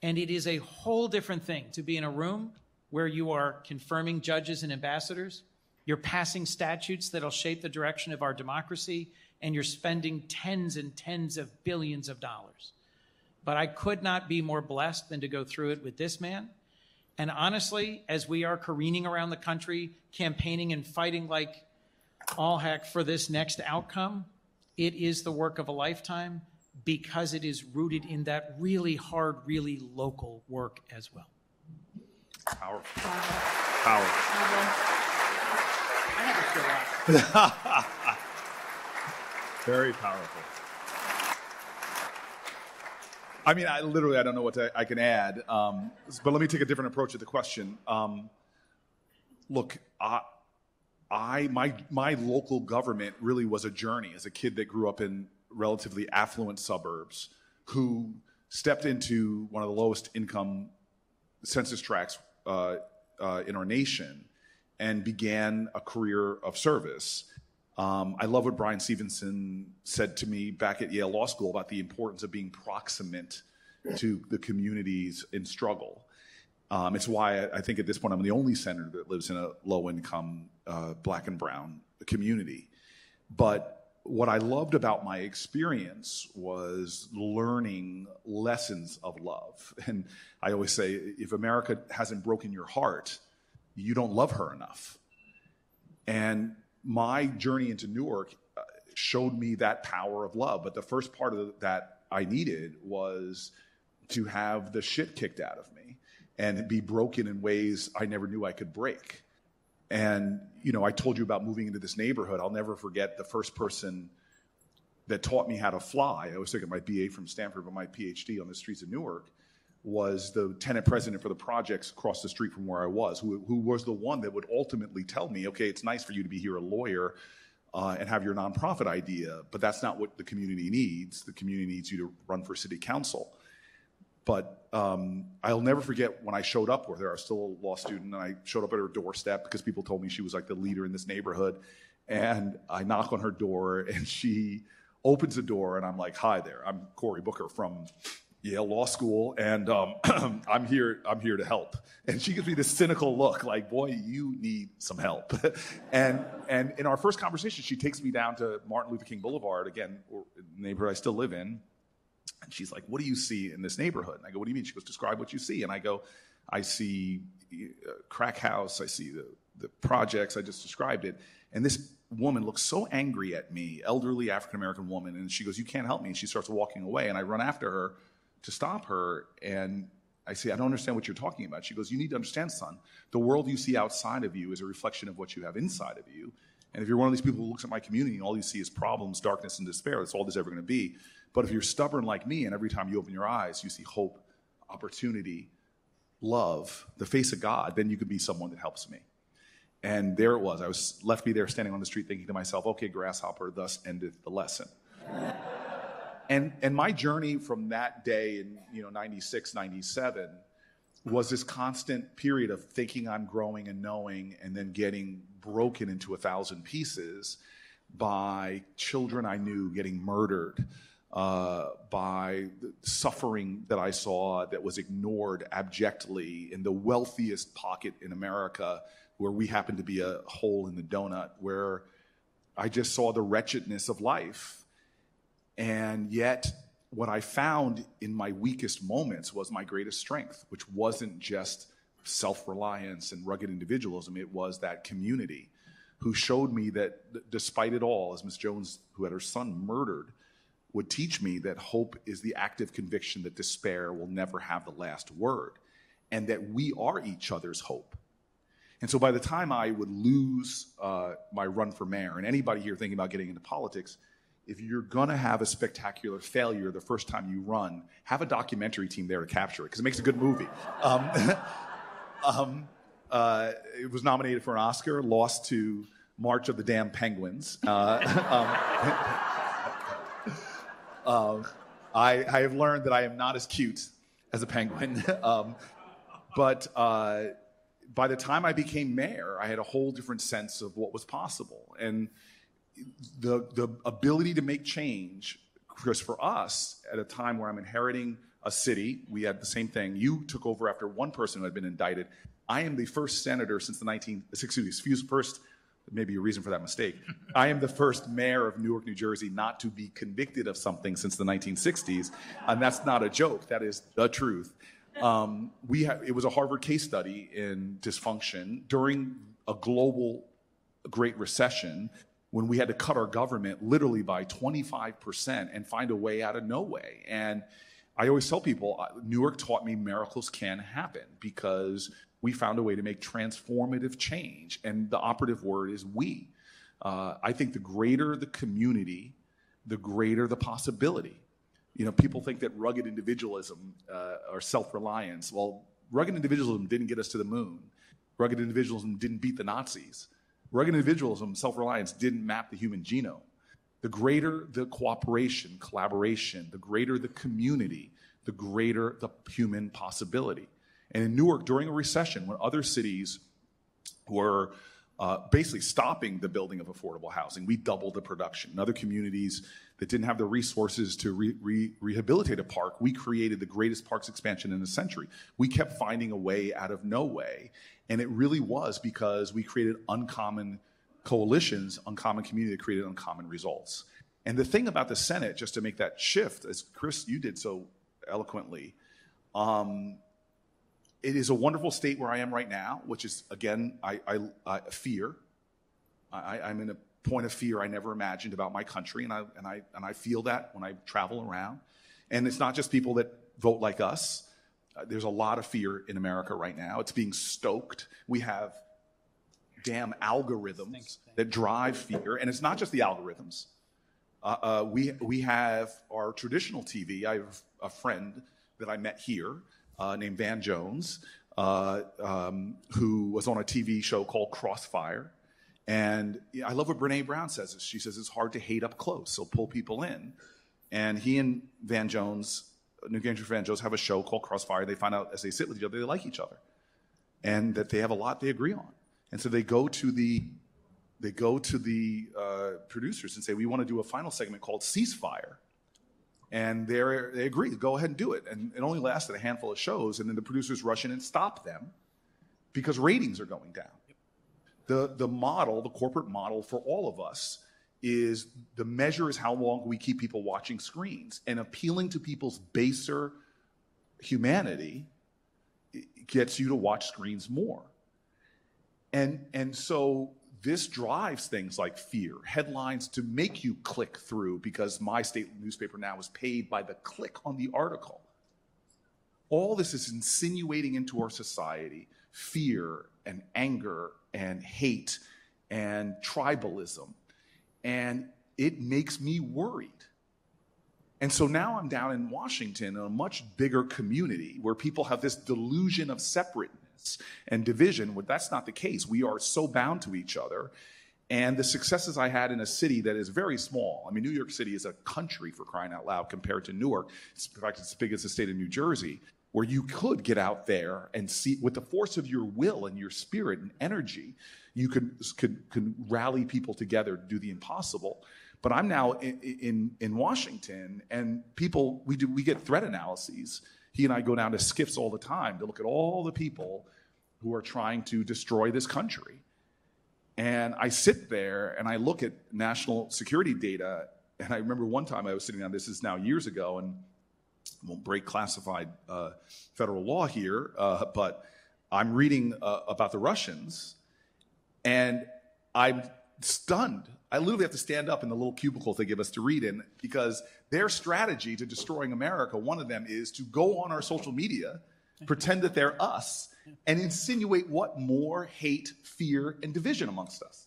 Speaker 2: And it is a whole different thing to be in a room where you are confirming judges and ambassadors, you're passing statutes that'll shape the direction of our democracy, and you're spending tens and tens of billions of dollars. But I could not be more blessed than to go through it with this man. And honestly, as we are careening around the country, campaigning and fighting like all heck for this next outcome, it is the work of a lifetime because it is rooted in that really hard, really local work as well.
Speaker 3: Powerful. Powerful.
Speaker 2: I have to show up.
Speaker 3: Very powerful. I mean, I don't know what I can add, but let me take a different approach to the question. Look, my local government really was a journey as a kid that grew up in relatively affluent suburbs who stepped into one of the lowest income census tracts in our nation and began a career of service. I love what Brian Stevenson said to me back at Yale Law School about the importance of being proximate to the communities in struggle. It's why I think at this point I'm the only senator that lives in a low-income black and brown community. But what I loved about my experience was learning lessons of love. And I always say, if America hasn't broken your heart, you don't love her enough. And my journey into Newark showed me that power of love. But the first part of that I needed was to have the shit kicked out of me and be broken in ways I never knew I could break. And, you know, I told you about moving into this neighborhood. I'll never forget the first person that taught me how to fly. I was taking my BA from Stanford, but my PhD on the streets of Newark was the tenant president for the projects across the street from where I was, who was the one that would ultimately tell me, okay, it's nice for you to be here a lawyer and have your nonprofit idea, but that's not what the community needs. The community needs you to run for city council. But I'll never forget when I showed up with her. I was still a law student, and I showed up at her doorstep because people told me she was like the leader in this neighborhood. And I knock on her door, and she opens the door, and I'm like, "Hi there, I'm Cory Booker from Yale Law School, and I'm here to help." And she gives me this cynical look, like, "Boy, you need some help." and in our first conversation, she takes me down to Martin Luther King Boulevard, again, the neighborhood I still live in. And she's like, "What do you see in this neighborhood?" And I go, "What do you mean?" She goes, "Describe what you see." And I go, "I see crack house. I see the projects. I just described it." And this woman looks so angry at me, elderly African-American woman. And she goes, "You can't help me." And she starts walking away. And I run after her to stop her. And I say, "I don't understand what you're talking about." She goes, "You need to understand, son, the world you see outside of you is a reflection of what you have inside of you. And if you're one of these people who looks at my community and all you see is problems, darkness, and despair, that's all there's ever going to be. But if you're stubborn like me and every time you open your eyes, you see hope, opportunity, love, the face of God, then you could be someone that helps me." And there it was. I was left me there standing on the street thinking to myself, okay, grasshopper, thus endeth the lesson. And my journey from that day in 96, 97 was this constant period of thinking I'm growing and knowing and then getting broken into 1,000 pieces by children I knew getting murdered, by the suffering that I saw that was ignored abjectly in the wealthiest pocket in America, where we happened to be a hole in the donut, where I just saw the wretchedness of life. And yet, what I found in my weakest moments was my greatest strength, which wasn't just self-reliance and rugged individualism. It was that community who showed me that despite it all, as Miss Jones, who had her son murdered, would teach me that hope is the active conviction that despair will never have the last word, and that we are each other's hope. And so by the time I would lose my run for mayor, and anybody here thinking about getting into politics, if you're going to have a spectacular failure the first time you run, have a documentary team there to capture it, because it makes a good movie. It was nominated for an Oscar, lost to March of the Damn Penguins. I have learned that I am not as cute as a penguin. But by the time I became mayor, I had a whole different sense of what was possible. And the ability to make change, because for us, at a time where I'm inheriting a city, we had the same thing. You took over after one person who had been indicted. I am the first senator since the first, maybe a reason for that mistake. I am the first mayor of Newark, New Jersey not to be convicted of something since the 1960s. And that's not a joke. That is the truth. It was a Harvard case study in dysfunction during a global Great Recession, when we had to cut our government literally by 25% and find a way out of no way. And I always tell people, Newark taught me miracles can happen because we found a way to make transformative change. And the operative word is we. I think the greater the community, the greater the possibility. People think that rugged individualism or self-reliance. Well, rugged individualism didn't get us to the moon. Rugged individualism didn't beat the Nazis. Rugged individualism, self-reliance didn't map the human genome. The greater the cooperation, collaboration, the greater the community, the greater the human possibility. And in Newark, during a recession, when other cities were basically stopping the building of affordable housing, we doubled the production. In other communities that didn't have the resources to rehabilitate a park, we created the greatest parks expansion in a century. We kept finding a way out of no way, and it really was because we created uncommon coalitions, uncommon community that created uncommon results. And the thing about the Senate, just to make that shift, as Chris, you did so eloquently, it is a wonderful state where I am right now, which is, again, I fear. I'm in a point of fear I never imagined about my country, and I feel that when I travel around. And it's not just people that vote like us. There's a lot of fear in America right now. It's being stoked. We have damn algorithms that drive fear, and it's not just the algorithms. We have our traditional TV. I have a friend that I met here named Van Jones, who was on a TV show called Crossfire. And I love what Brene Brown says. She says it's hard to hate up close, so pull people in. And he and Van Jones, New Hampshire Van Jones, have a show called Crossfire. They find out as they sit with each other, they like each other, and that they have a lot they agree on. And so they go to the producers and say, we want to do a final segment called Ceasefire. And they agree, go ahead and do it. And it only lasted a handful of shows, and then the producers rush in and stop them because ratings are going down. The model, the corporate model for all of us is the measure is how long we keep people watching screens. And appealing to people's baser humanity gets you to watch screens more. And so this drives things like fear, headlines to make you click through because my state newspaper now is paid by the click on the article. All this is insinuating into our society fear and anger and hate and tribalism. And it makes me worried. And so now I'm down in Washington in a much bigger community where people have this delusion of separateness and division. Well, that's not the case. We are so bound to each other. And the successes I had in a city that is very small. I mean, New York City is a country, for crying out loud, compared to Newark. In fact, it's as big as the state of New Jersey, where you could get out there and see, with the force of your will and your spirit and energy, you could rally people together to do the impossible. But I'm now in Washington, and people, we get threat analyses. He and I go down to SCIFs all the time to look at all the people who are trying to destroy this country. And I sit there and I look at national security data, and I remember one time I was sitting down, this is now years ago, and I won't break classified federal law here, but I'm reading about the Russians, and I'm stunned. I literally have to stand up in the little cubicle they give us to read in, because their strategy to destroying America, one of them is to go on our social media, pretend that they're us, and insinuate what more hate, fear, and division amongst us.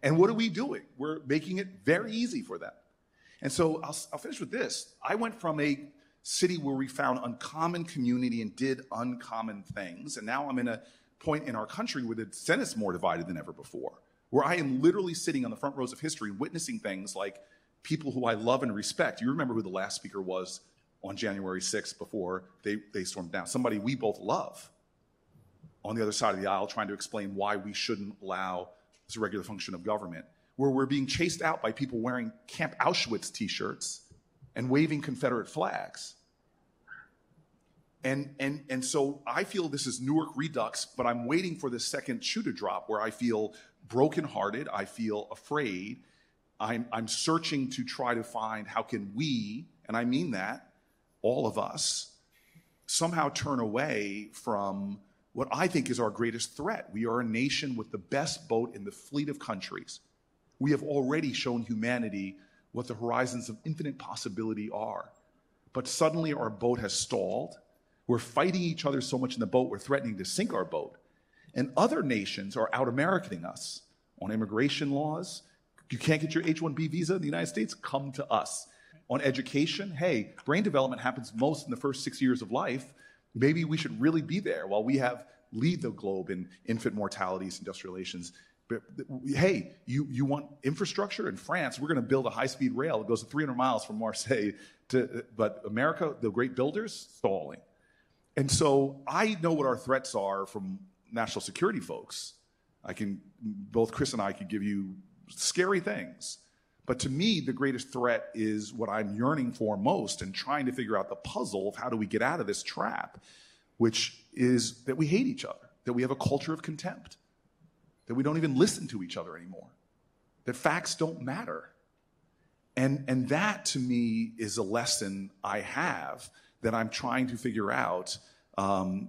Speaker 3: And what are we doing? We're making it very easy for them. And so I'll finish with this. I went from a city where we found uncommon community and did uncommon things, and now I'm in a point in our country where the Senate's more divided than ever before, where I am literally sitting on the front rows of history witnessing things like people who I love and respect. You remember who the last speaker was on January 6th before they stormed down. Somebody we both love on the other side of the aisle trying to explain why we shouldn't allow this regular function of government, where we're being chased out by people wearing Camp Auschwitz t-shirts and waving Confederate flags. And so I feel this is Newark Redux, but I'm waiting for the second shoe to drop where I feel brokenhearted, I feel afraid. I'm searching to try to find how can we, and I mean that, all of us, somehow turn away from what I think is our greatest threat. We are a nation with the best boat in the fleet of countries. We have already shown humanity what the horizons of infinite possibility are. But suddenly our boat has stalled. We're fighting each other so much in the boat, we're threatening to sink our boat. And other nations are out-Americaning us on immigration laws. You can't get your H-1B visa in the United States? Come to us. On education, hey, brain development happens most in the first 6 years of life. Maybe we should really be there while we lead the globe in infant mortalities, industrial relations, Hey, you want infrastructure? In France, we're going to build a high-speed rail that goes 300 miles from Marseille but America, the great builders, stalling. And so I know what our threats are from national security folks. Both Chris and I could give you scary things. But to me, the greatest threat is what I'm yearning for most and trying to figure out the puzzle of how do we get out of this trap, which is that we hate each other, that we have a culture of contempt, that we don't even listen to each other anymore, that facts don't matter. And that, to me, is a lesson I have that I'm trying to figure out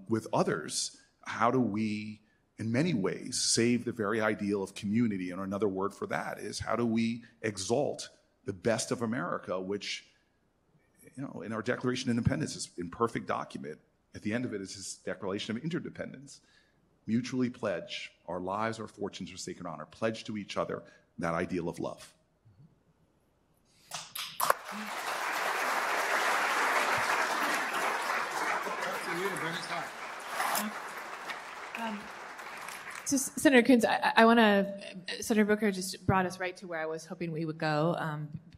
Speaker 3: with others. How do we, in many ways, save the very ideal of community? And another word for that is, how do we exalt the best of America, which, in our Declaration of Independence, is an imperfect document. At the end of it is this Declaration of Interdependence. Mutually pledge our lives, our fortunes, our sacred honor. Pledge to each other that ideal of love.
Speaker 1: So Senator Coons, I want to, Senator Booker just brought us right to where I was hoping we would go,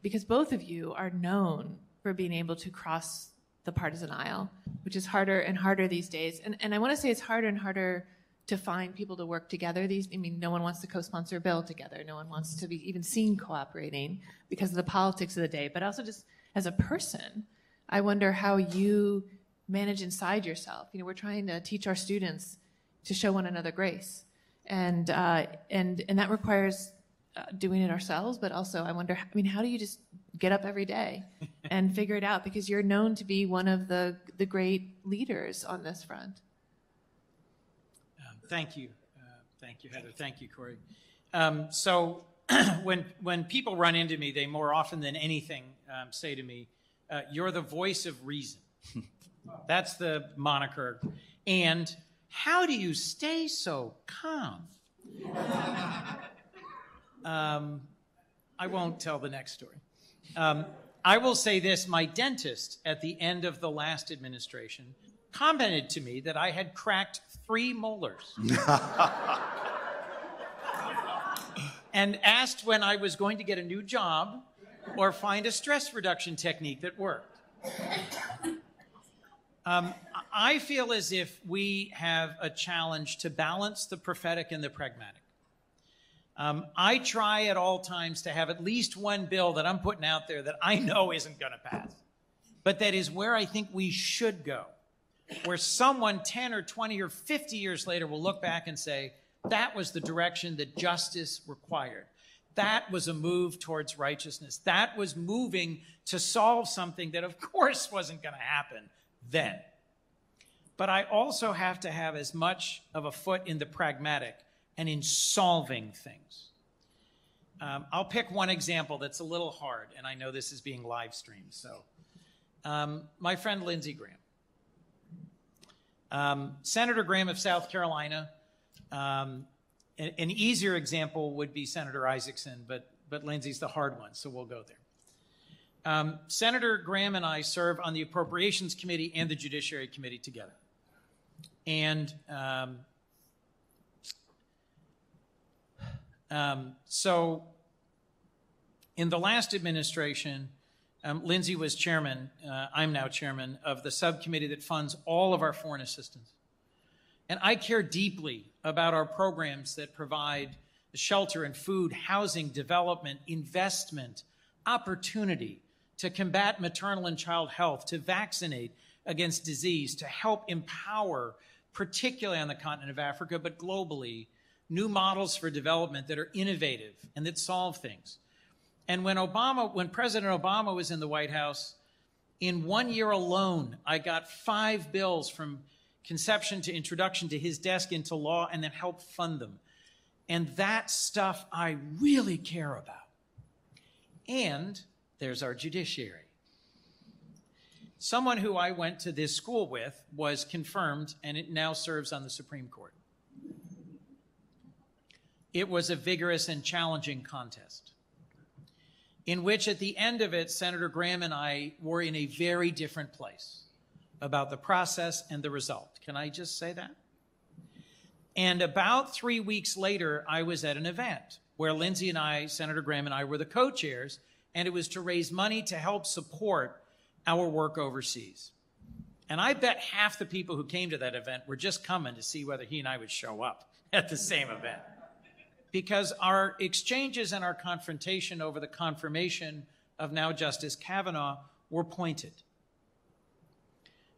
Speaker 1: because both of you are known for being able to cross the partisan aisle, which is harder and harder these days. And I want to say it's harder and harder to find people to work together. No one wants to co-sponsor a bill together. No one wants to be even seen cooperating because of the politics of the day. But also just as a person, I wonder how you manage inside yourself. We're trying to teach our students to show one another grace. And that requires doing it ourselves, but also I wonder, how do you just get up every day and figure it out? Because you're known to be one of the great leaders on this front.
Speaker 2: Thank you. Thank you, Heather. Thank you, Cory. So when people run into me, they more often than anything say to me, you're the voice of reason. That's the moniker. And how do you stay so calm? I won't tell the next story. I will say this. My dentist at the end of the last administration commented to me that I had cracked 3 molars. And asked when I was going to get a new job or find a stress reduction technique that worked. I feel as if we have a challenge to balance the prophetic and the pragmatic. I try at all times to have at least one bill that I'm putting out there that I know isn't going to pass, but that is where I think we should go, where someone 10 or 20 or 50 years later will look back and say, that was the direction that justice required. That was a move towards righteousness. That was moving to solve something that, of course, wasn't going to happen then. But I also have to have as much of a foot in the pragmatic and in solving things. I'll pick one example that's a little hard, and I know this is being live streamed. So, my friend Lindsey Graham. Senator Graham of South Carolina. An easier example would be Senator Isaacson, but Lindsey's the hard one, so we'll go there. Senator Graham and I serve on the Appropriations Committee and the Judiciary Committee together. And so in the last administration, Lindsey was chairman, I'm now chairman, of the subcommittee that funds all of our foreign assistance. And I care deeply about our programs that provide shelter and food, housing, development, investment, opportunity to combat maternal and child health, to vaccinate against disease, to help empower, particularly on the continent of Africa, but globally, new models for development that are innovative and that solve things. And when President Obama was in the White House, in 1 year alone, I got 5 bills from conception to introduction to his desk into law and then helped fund them. And that stuff I really care about. And there's our judiciary. Someone who I went to this school with was confirmed, and it now serves on the Supreme Court. It was a vigorous and challenging contest, in which at the end of it, Senator Graham and I were in a very different place about the process and the result. Can I just say that? And about 3 weeks later, I was at an event where Lindsey and I, Senator Graham and I, were the co-chairs, and it was to raise money to help support our work overseas. And I bet half the people who came to that event were just coming to see whether he and I would show up at the same event. Because our exchanges and our confrontation over the confirmation of now Justice Kavanaugh were pointed.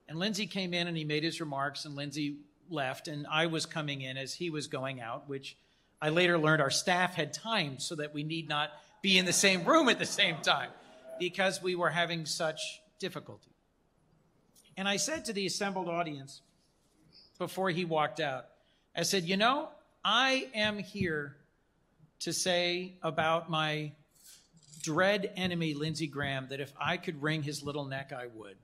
Speaker 2: And Lindsey came in and he made his remarks, and Lindsey left, and I was coming in as he was going out, which I later learned our staff had timed so that we need not be in the same room at the same time because we were having such difficulty. And I said to the assembled audience before he walked out, I said, you know, I am here to say about my dread enemy, Lindsey Graham, that if I could wring his little neck, I would.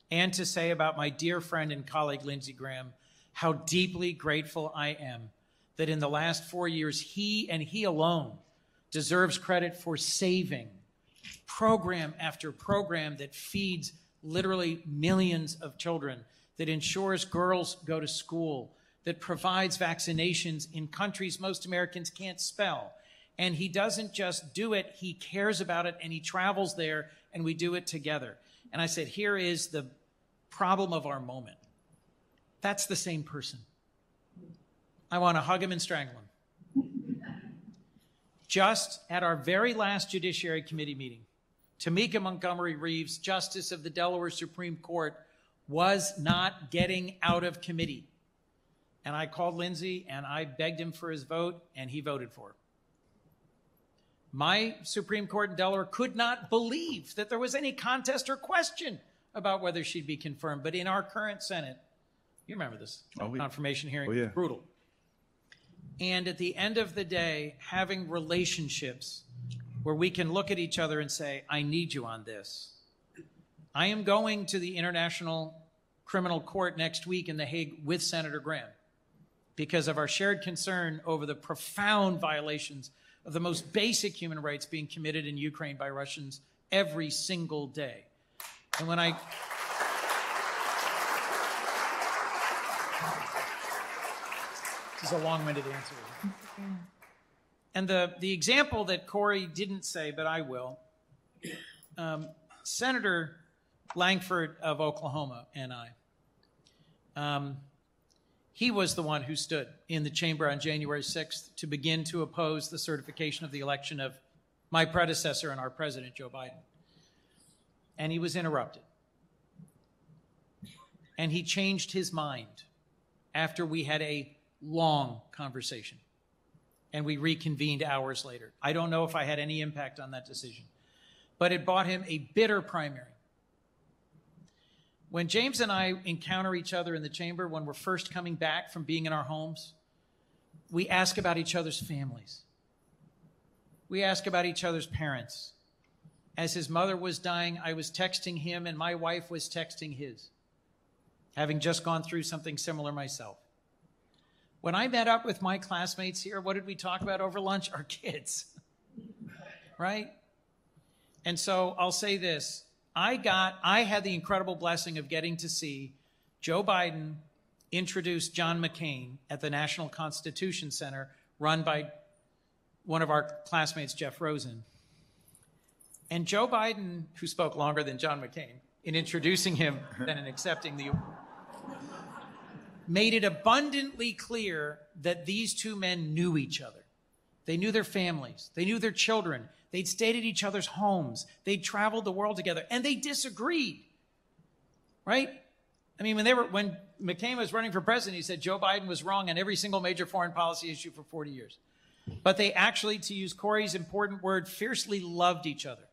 Speaker 2: And to say about my dear friend and colleague, Lindsey Graham, how deeply grateful I am that in the last 4 years, he and he alone deserves credit for saving program after program that feeds literally millions of children, that ensures girls go to school, that provides vaccinations in countries most Americans can't spell. And he doesn't just do it, he cares about it, and he travels there, and we do it together. And I said, here is the problem of our moment. That's the same person. I want to hug him and strangle him. Just at our very last Judiciary Committee meeting, Tamika Montgomery Reeves, Justice of the Delaware Supreme Court, was not getting out of committee. And I called Lindsey and I begged him for his vote, and he voted for it. My Supreme Court in Delaware could not believe that there was any contest or question about whether she'd be confirmed. But in our current Senate, you remember this confirmation hearing, brutal. And at the end of the day, having relationships where we can look at each other and say, I need you on this. I am going to the International Criminal Court next week in The Hague with Senator Graham because of our shared concern over the profound violations of the most basic human rights being committed in Ukraine by Russians every single day. And when I... This is a long-winded answer. And the example that Cory didn't say, but I will, Senator Lankford of Oklahoma and I, he was the one who stood in the chamber on January 6th to begin to oppose the certification of the election of my predecessor and our president, Joe Biden. And he was interrupted. And he changed his mind after we had a long conversation. And we reconvened hours later. I don't know if I had any impact on that decision, but it bought him a bitter primary. When James and I encounter each other in the chamber, when we're first coming back from being in our homes, we ask about each other's families. We ask about each other's parents. As his mother was dying, I was texting him and my wife was texting his, having just gone through something similar myself. When I met up with my classmates here, what did we talk about over lunch? Our kids, right? And so I'll say this. I had the incredible blessing of getting to see Joe Biden introduce John McCain at the National Constitution Center, run by one of our classmates, Jeff Rosen. And Joe Biden, who spoke longer than John McCain in introducing him than in accepting the award, made it abundantly clear that these two men knew each other. They knew their families. They knew their children. They'd stayed at each other's homes. They'd traveled the world together, and they disagreed, right? I mean, when McCain was running for president, he said Joe Biden was wrong on every single major foreign policy issue for 40 years. But they actually, to use Cory's important word, fiercely loved each other.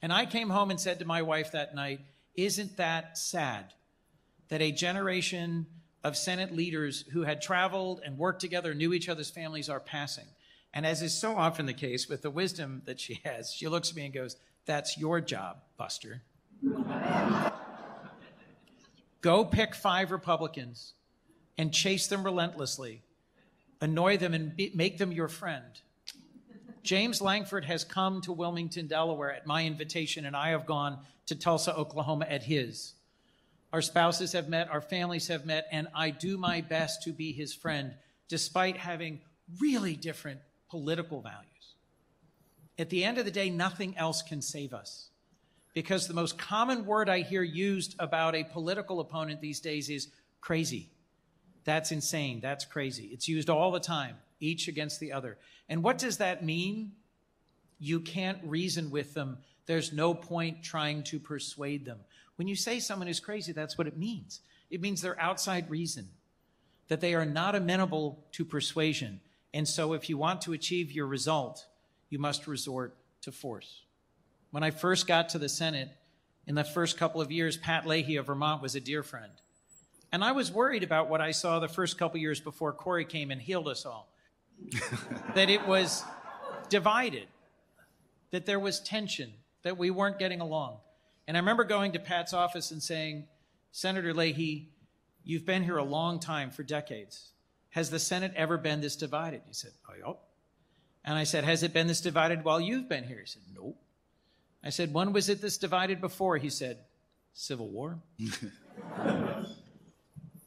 Speaker 2: And I came home and said to my wife that night, isn't that sad that a generation of Senate leaders who had traveled and worked together, knew each other's families, are passing? And as is so often the case with the wisdom that she has, she looks at me and goes, that's your job, Buster. Go pick 5 Republicans and chase them relentlessly. Annoy them and make them your friend. James Lankford has come to Wilmington, Delaware at my invitation, and I have gone to Tulsa, Oklahoma at his. Our spouses have met, our families have met, and I do my best to be his friend, despite having really different political values. At the end of the day, nothing else can save us, because the most common word I hear used about a political opponent these days is crazy. That's insane. That's crazy. It's used all the time, each against the other. And what does that mean? You can't reason with them. There's no point trying to persuade them. When you say someone is crazy, that's what it means. It means they're outside reason, that they are not amenable to persuasion. And so if you want to achieve your result, you must resort to force. When I first got to the Senate, in the first couple of years, Pat Leahy of Vermont was a dear friend. And I was worried about what I saw the first couple years before Cory came and healed us all. That it was divided, that there was tension, that we weren't getting along. And I remember going to Pat's office and saying, Senator Leahy, you've been here a long time, for decades. Has the Senate ever been this divided? He said, oh, yep. And I said, has it been this divided while you've been here? He said, nope. I said, when was it this divided before? He said, Civil War.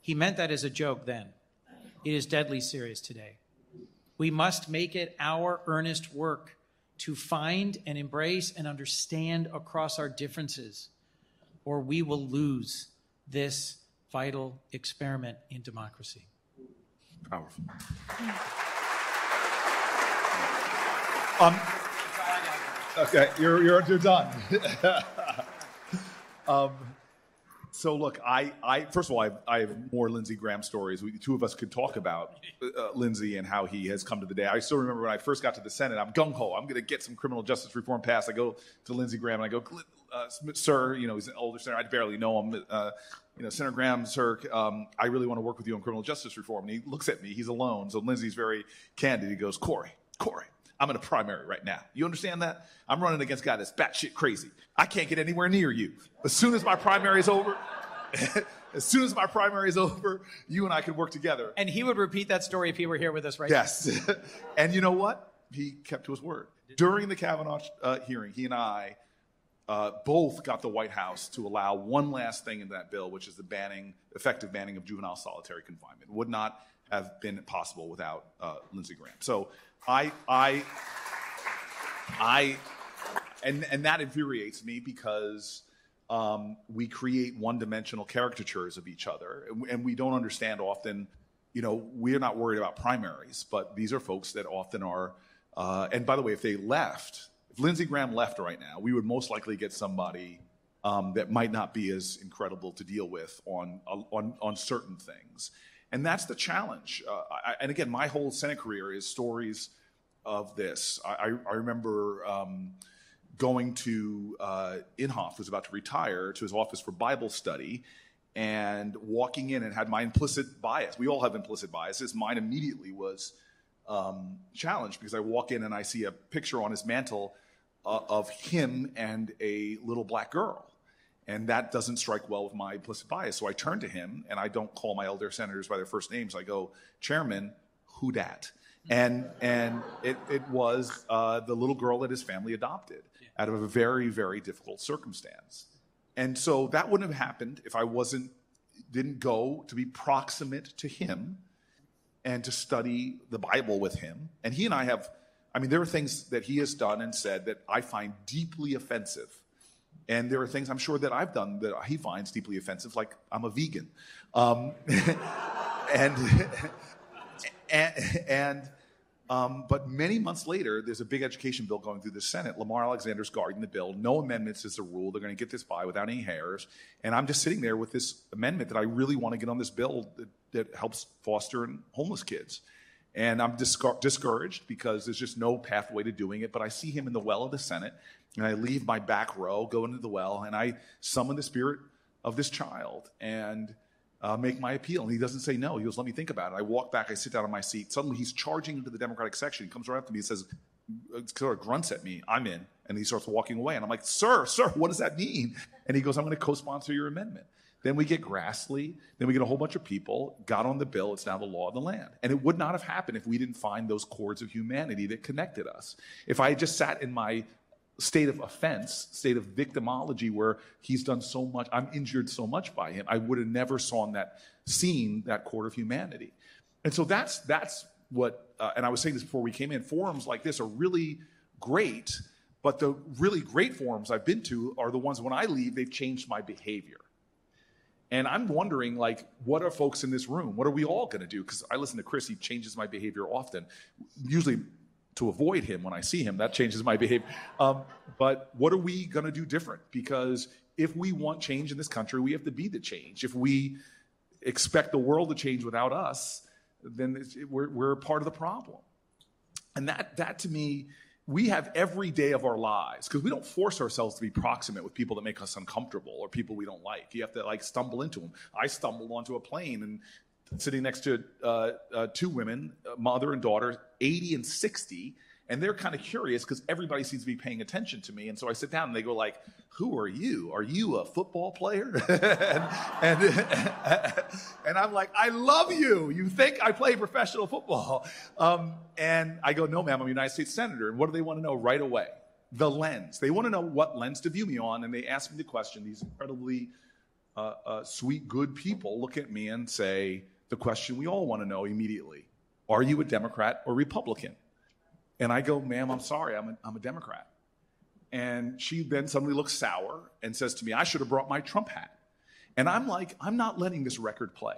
Speaker 2: He meant that as a joke then. It is deadly serious today. We must make it our earnest work to find and embrace and understand across our differences, or we will lose this vital experiment in democracy.
Speaker 3: Powerful. Okay, you're done. So look, I first of all, I have more Lindsey Graham stories. The two of us could talk about Lindsey and how he has come to the day. I still remember when I first got to the Senate, I'm gung-ho. I'm going to get some criminal justice reform passed. I go to Lindsey Graham and I go, sir, he's an older senator. I barely know him. Senator Graham, sir, I really want to work with you on criminal justice reform. And he looks at me. He's alone. So Lindsey's very candid. He goes, Cory, I'm in a primary right now. You understand that? I'm running against a guy that's batshit crazy. I can't get anywhere near you. As soon as my primary is over, you and I can work together.
Speaker 2: And he would repeat that story if he were here with us right
Speaker 3: yes. now. Yes. And you know what? He kept to his word. During the Kavanaugh hearing, he and I both got the White House to allow one last thing in that bill, which is the effective banning of juvenile solitary confinement. It would not have been possible without Lindsey Graham. So and that infuriates me because we create one-dimensional caricatures of each other, and we don't understand often. We're not worried about primaries, but these are folks that often are. And by the way, if Lindsey Graham left right now, we would most likely get somebody that might not be as incredible to deal with on certain things. And that's the challenge. And again, my whole Senate career is stories of this. I remember going to Inhofe, was about to retire, to his office for Bible study, and walking in and had my implicit bias. We all have implicit biases. Mine immediately was challenged because I walk in and I see a picture on his mantle of him and a little black girl. And that doesn't strike well with my implicit bias. So I turn to him, and I don't call my elder senators by their first names. I go, Chairman, who dat? And it was the little girl that his family adopted out of a very, very difficult circumstance. And so that wouldn't have happened if I didn't go to be proximate to him and to study the Bible with him. And he and I there are things that he has done and said that I find deeply offensive. And there are things I'm sure that I've done that he finds deeply offensive, like I'm a vegan. But many months later, there's a big education bill going through the Senate. Lamar Alexander's guarding the bill. No amendments is the rule. They're going to get this by without any hairs. And I'm just sitting there with this amendment that I really want to get on this bill that helps foster homeless kids. And I'm discouraged because there's just no pathway to doing it. But I see him in the well of the Senate, and I leave my back row, go into the well, and I summon the spirit of this child and make my appeal. And he doesn't say no. He goes, let me think about it. I walk back. I sit down on my seat. Suddenly, he's charging into the Democratic section. He comes right up to me and says, sort of grunts at me. I'm in. And he starts walking away. And I'm like, sir, what does that mean? And he goes, I'm going to co-sponsor your amendment. Then we get Grassley. Then we get a whole bunch of people, got on the bill. It's now the law of the land. And it would not have happened if we didn't find those cords of humanity that connected us. If I had just sat in my state of offense, state of victimology where he's done so much, I'm injured so much by him. I would have never seen that court of humanity. And so that's what, and I was saying this before we came in, forums like this are really great, but the really great forums I've been to are the ones when I leave, they've changed my behavior. And I'm wondering, like, what are folks in this room? What are we all going to do? Because I listen to Chris, he changes my behavior often, usually to avoid him when I see him. That changes my behavior. But what are we going to do different? Because if we want change in this country, we have to be the change. If we expect the world to change without us, then we're part of the problem. And that to me, we have every day of our lives, because we don't force ourselves to be proximate with people that make us uncomfortable or people we don't like. You have to like stumble into them. I stumbled onto a plane and sitting next to two women, mother and daughter, 80 and 60, and they're kind of curious because everybody seems to be paying attention to me. And so I sit down and they go like, "Who are you? Are you a football player?" and I'm like, "I love you. You think I play professional football?" And I go, "No, ma'am, I'm a United States Senator." And what do they want to know right away? The lens. They want to know what lens to view me on. And they ask me the question. These incredibly sweet, good people look at me and say the question we all want to know immediately: are you a Democrat or Republican? And I go, "Ma'am, I'm sorry, I'm a Democrat." And she then suddenly looks sour and says to me, "I should have brought my Trump hat." And I'm like, I'm not letting this record play.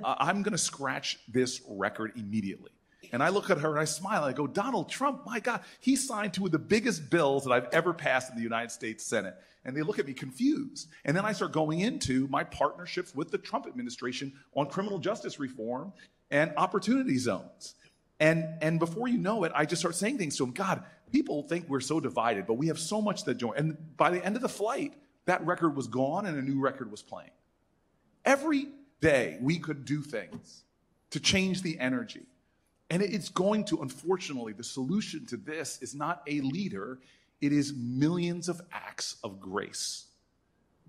Speaker 3: I'm going to scratch this record immediately. And I look at her and I smile. And I go, "Donald Trump, my God, he signed two of the biggest bills that I've ever passed in the United States Senate." And they look at me confused. And then I start going into my partnerships with the Trump administration on criminal justice reform and opportunity zones. And before you know it, I just start saying things to him. God, people think we're so divided, but we have so much that join. And by the end of the flight, that record was gone and a new record was playing. Every day we could do things to change the energy. And it's going to, unfortunately, the solution to this is not a leader. It is millions of acts of grace.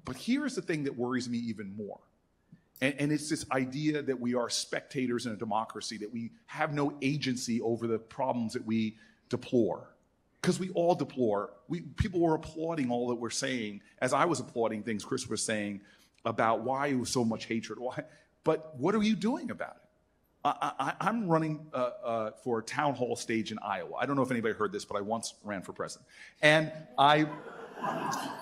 Speaker 3: But here's the thing that worries me even more. And it's this idea that we are spectators in a democracy, that we have no agency over the problems that we deplore. Because we all deplore. People were applauding all that we're saying, as I was applauding things Chris was saying about why there was so much hatred. Why? But what are you doing about it? I'm running for a town hall stage in Iowa. I don't know if anybody heard this, but I once ran for president. And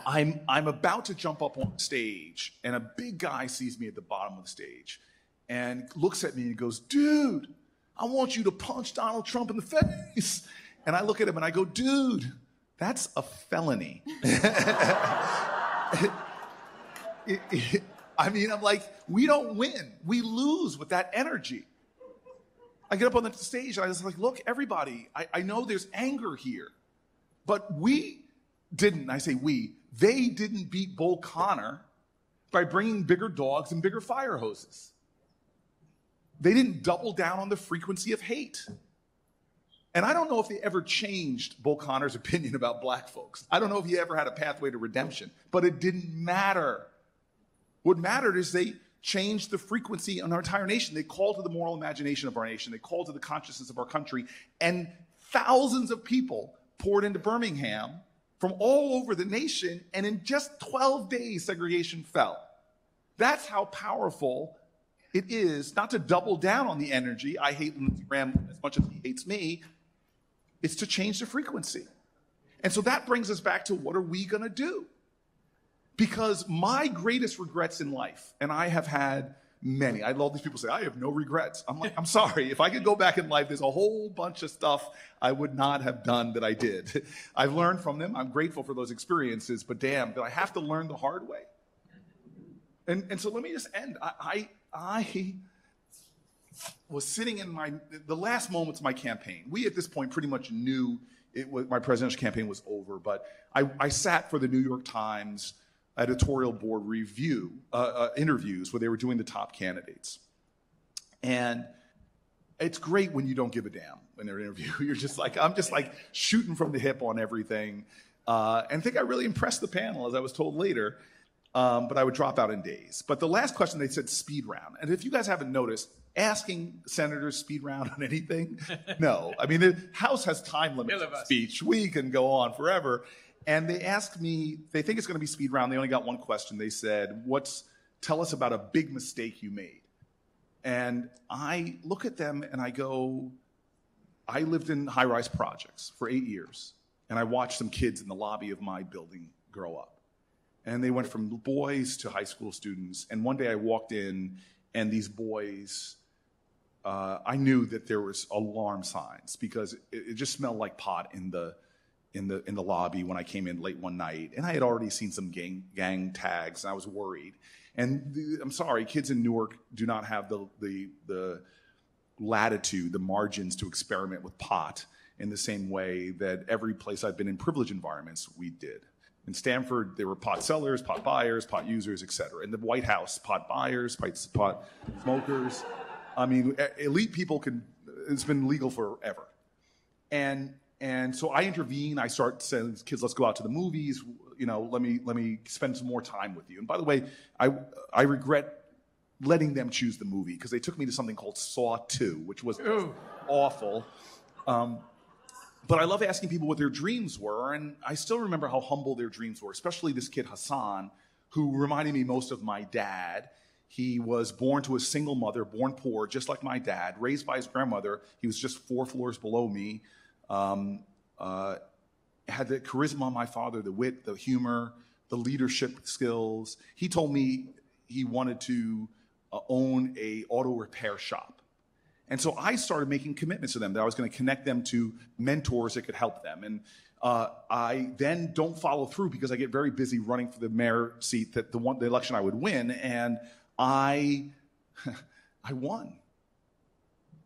Speaker 3: I'm about to jump up on stage, and a big guy sees me at the bottom of the stage and looks at me and goes, "Dude, I want you to punch Donald Trump in the face." And I look at him and I go, "Dude, that's a felony." I mean, I'm like, we don't win. We lose with that energy. I get up on the stage and I was like, "Look, everybody, I know there's anger here, but we didn't," I say we, they didn't beat Bull Connor by bringing bigger dogs and bigger fire hoses. They didn't double down on the frequency of hate. And I don't know if they ever changed Bull Connor's opinion about black folks. I don't know if he ever had a pathway to redemption, but it didn't matter. What mattered is they changed the frequency in our entire nation. They called to the moral imagination of our nation. They called to the consciousness of our country. And thousands of people poured into Birmingham from all over the nation, and in just 12 days, segregation fell. That's how powerful it is, not to double down on the energy. I hate Lindsey Graham as much as he hates me. It's to change the frequency. And so that brings us back to, what are we going to do? Because my greatest regrets in life, and I have had many. I love these people say, "I have no regrets." I'm like, I'm sorry. If I could go back in life, there's a whole bunch of stuff I would not have done that I did. I've learned from them. I'm grateful for those experiences, but damn, did I have to learn the hard way? And so let me just end. I was sitting in the last moments of my campaign. We, at this point, pretty much knew my presidential campaign was over, but I sat for the New York Times editorial board review interviews where they were doing the top candidates. And it's great when you don't give a damn in their interview. You're just like, I'm just like shooting from the hip on everything. And I think I really impressed the panel, as I was told later. but I would drop out in days. But the last question, they said speed round. And if you guys haven't noticed, asking senators speed round on anything, no. I mean, the House has time limits on speech. We can go on forever. And they asked me, they think it's going to be speed round. They only got one question. They said, tell us about a big mistake you made. And I look at them and I go, I lived in high-rise projects for 8 years. And I watched some kids in the lobby of my building grow up. And they went from boys to high school students. And one day I walked in, and these boys, I knew that there was alarm signs because it just smelled like pot in the lobby when I came in late one night. And I had already seen some gang tags, and I was worried. And I'm sorry, kids in Newark do not have the latitude, the margins to experiment with pot in the same way that every place I've been in privileged environments, we did. In Stanford, there were pot sellers, pot buyers, pot users, et cetera. In the White House, pot buyers, pot smokers. I mean, elite people it's been legal forever. And so I intervene. I start saying, kids, let's go out to the movies. Let me spend some more time with you. And by the way, I regret letting them choose the movie because they took me to something called Saw 2, which was awful. But I love asking people what their dreams were, and I still remember how humble their dreams were, especially this kid, Hassan, who reminded me most of my dad. He was born to a single mother, born poor, just like my dad, raised by his grandmother. He was just 4 floors below me. Had the charisma of my father, the wit, the humor, the leadership skills. He told me he wanted to own a auto repair shop. And so I started making commitments to them that I was going to connect them to mentors that could help them. And I then don't follow through because I get very busy running for the mayor seat that the election I would win. And I won.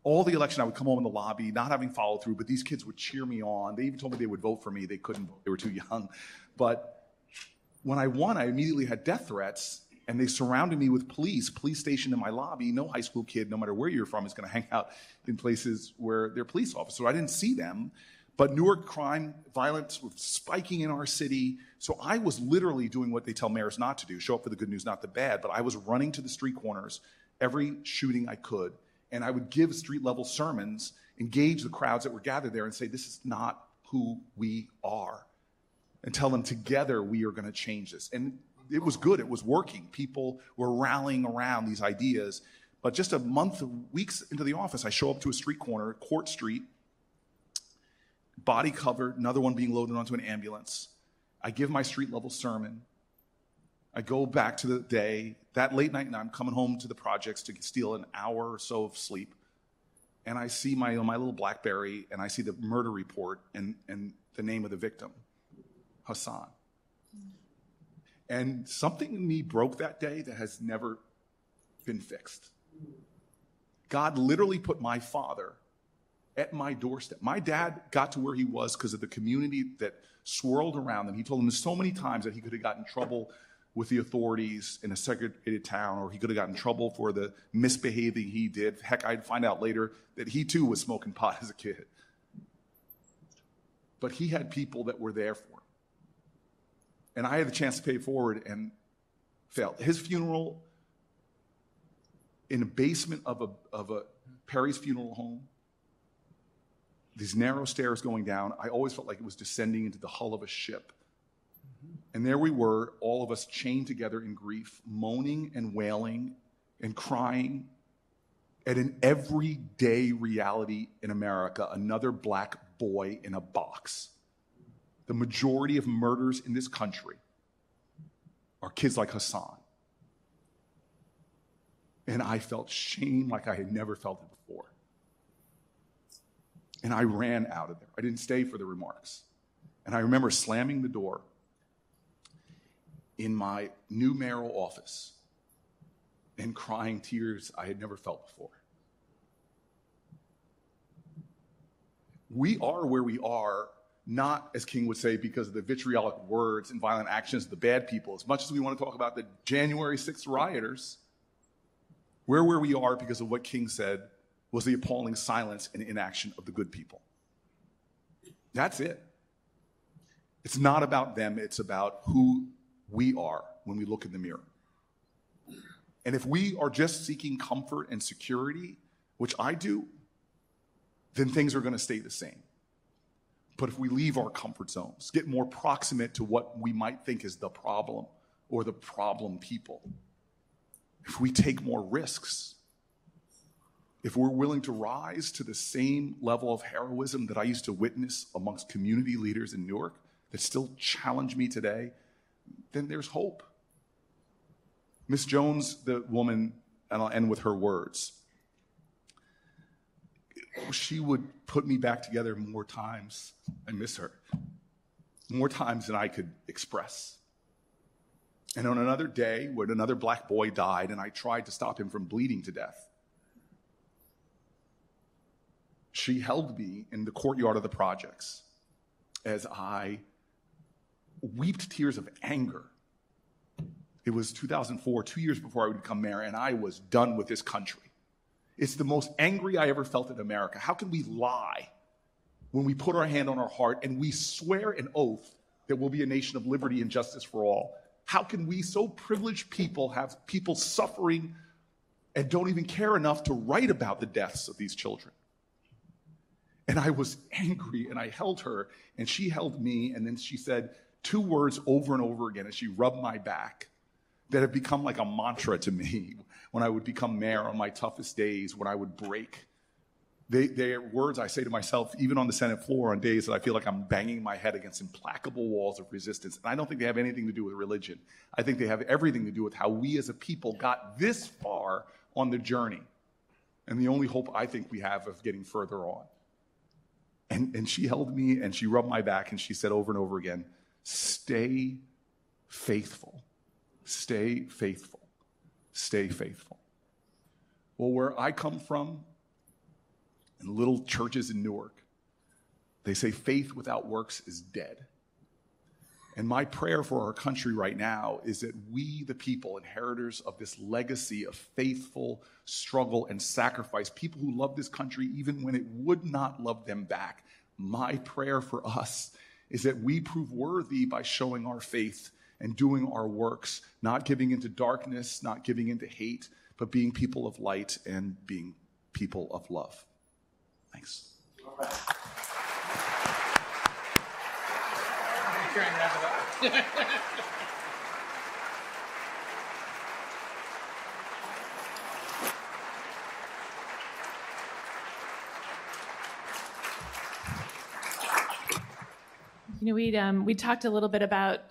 Speaker 3: All the election, I would come home in the lobby, not having followed through, but these kids would cheer me on. They even told me they would vote for me. They couldn't vote. They were too young. But when I won, I immediately had death threats. And they surrounded me with police stationed in my lobby. No high school kid, no matter where you're from, is going to hang out in places where they're police officers. So I didn't see them. But Newark crime, violence was spiking in our city. So I was literally doing what they tell mayors not to do, show up for the good news, not the bad. But I was running to the street corners, every shooting I could. And I would give street-level sermons, engage the crowds that were gathered there, and say, this is not who we are. And tell them together we are going to change this. And it was good. It was working. People were rallying around these ideas. But just a month, weeks into the office, I show up to a street corner, Court Street, body covered, another one being loaded onto an ambulance. I give my street-level sermon. I go back to the day, that late night, and I'm coming home to the projects to steal an hour or so of sleep. And I see my little BlackBerry, and I see the murder report and the name of the victim, Hassan. And something in me broke that day that has never been fixed. God literally put my father at my doorstep. My dad got to where he was because of the community that swirled around him. He told him so many times that he could have gotten in trouble with the authorities in a segregated town, or he could have gotten in trouble for the misbehaving he did. Heck, I'd find out later that he too was smoking pot as a kid. But he had people that were there for him. And I had the chance to pay it forward and failed. His funeral in the basement of a Perry's funeral home, these narrow stairs going down, I always felt like it was descending into the hull of a ship. And there we were, all of us chained together in grief, moaning and wailing and crying at an everyday reality in America, another black boy in a box. The majority of murders in this country are kids like Hassan. And I felt shame like I had never felt it before. And I ran out of there. I didn't stay for the remarks. And I remember slamming the door in my new mayoral office and crying tears I had never felt before. We are where we are, not, as King would say, because of the vitriolic words and violent actions of the bad people. As much as we want to talk about the January 6th rioters, we're where we are because of what King said was the appalling silence and inaction of the good people. That's it. It's not about them. It's about who we are when we look in the mirror. And if we are just seeking comfort and security, which I do, then things are going to stay the same. But if we leave our comfort zones, get more proximate to what we might think is the problem or the problem people, if we take more risks, if we're willing to rise to the same level of heroism that I used to witness amongst community leaders in Newark that still challenge me today, then there's hope. Miss Jones, the woman, and I'll end with her words, she would put me back together more times, I miss her, more times than I could express. And on another day, when another black boy died and I tried to stop him from bleeding to death, she held me in the courtyard of the projects as I wept tears of anger. It was 2004, 2 years before I would become mayor, and I was done with this country. It's the most angry I ever felt in America. How can we lie when we put our hand on our heart and we swear an oath that we'll be a nation of liberty and justice for all? How can we, so privileged people, have people suffering and don't even care enough to write about the deaths of these children? And I was angry, and I held her, and she held me, and then she said 2 words over and over again as she rubbed my back that have become like a mantra to me when I would become mayor on my toughest days, when I would break. They are words I say to myself, even on the Senate floor, on days that I feel like I'm banging my head against implacable walls of resistance. And I don't think they have anything to do with religion. I think they have everything to do with how we as a people got this far on the journey, and the only hope I think we have of getting further on. And she held me, and she rubbed my back, and she said over and over again, stay faithful, stay faithful, stay faithful. Well, where I come from, in little churches in Newark, they say faith without works is dead. And my prayer for our country right now is that we, the people, inheritors of this legacy of faithful struggle and sacrifice, people who love this country even when it would not love them back, my prayer for us is that we prove worthy by showing our faith and doing our works, not giving into darkness, not giving into hate, but being people of light and being people of love. Thanks.
Speaker 2: Try and wrap it up.
Speaker 1: We talked a little bit about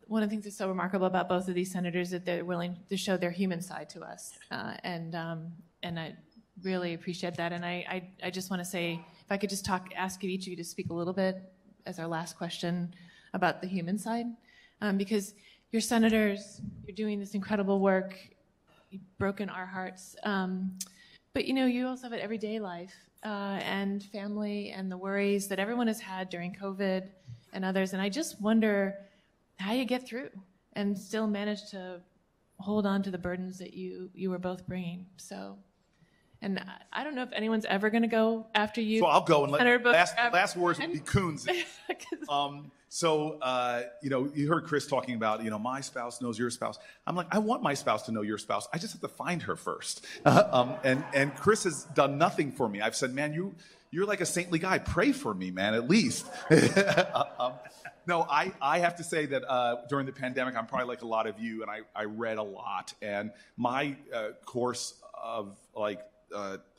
Speaker 1: one of the things that's so remarkable about both of these senators that they're willing to show their human side to us, and I really appreciate that. And I just want to say, if I could just ask each of you to speak a little bit as our last question about the human side, because you're senators, you're doing this incredible work, you've broken our hearts, but you also have an everyday life and family and the worries that everyone has had during COVID and others, and I just wonder how you get through and still manage to hold on to the burdens that you were both bringing. So, and I don't know if anyone's ever going to go after you.
Speaker 3: So I'll go and
Speaker 1: Senator
Speaker 3: last words would be Coons. You heard Chris talking about, my spouse knows your spouse. I'm like, I want my spouse to know your spouse. I just have to find her first. And Chris has done nothing for me. I've said, man, you're like a saintly guy. Pray for me, man, at least. No, I have to say that during the pandemic, I'm probably like a lot of you, and I read a lot. And my course of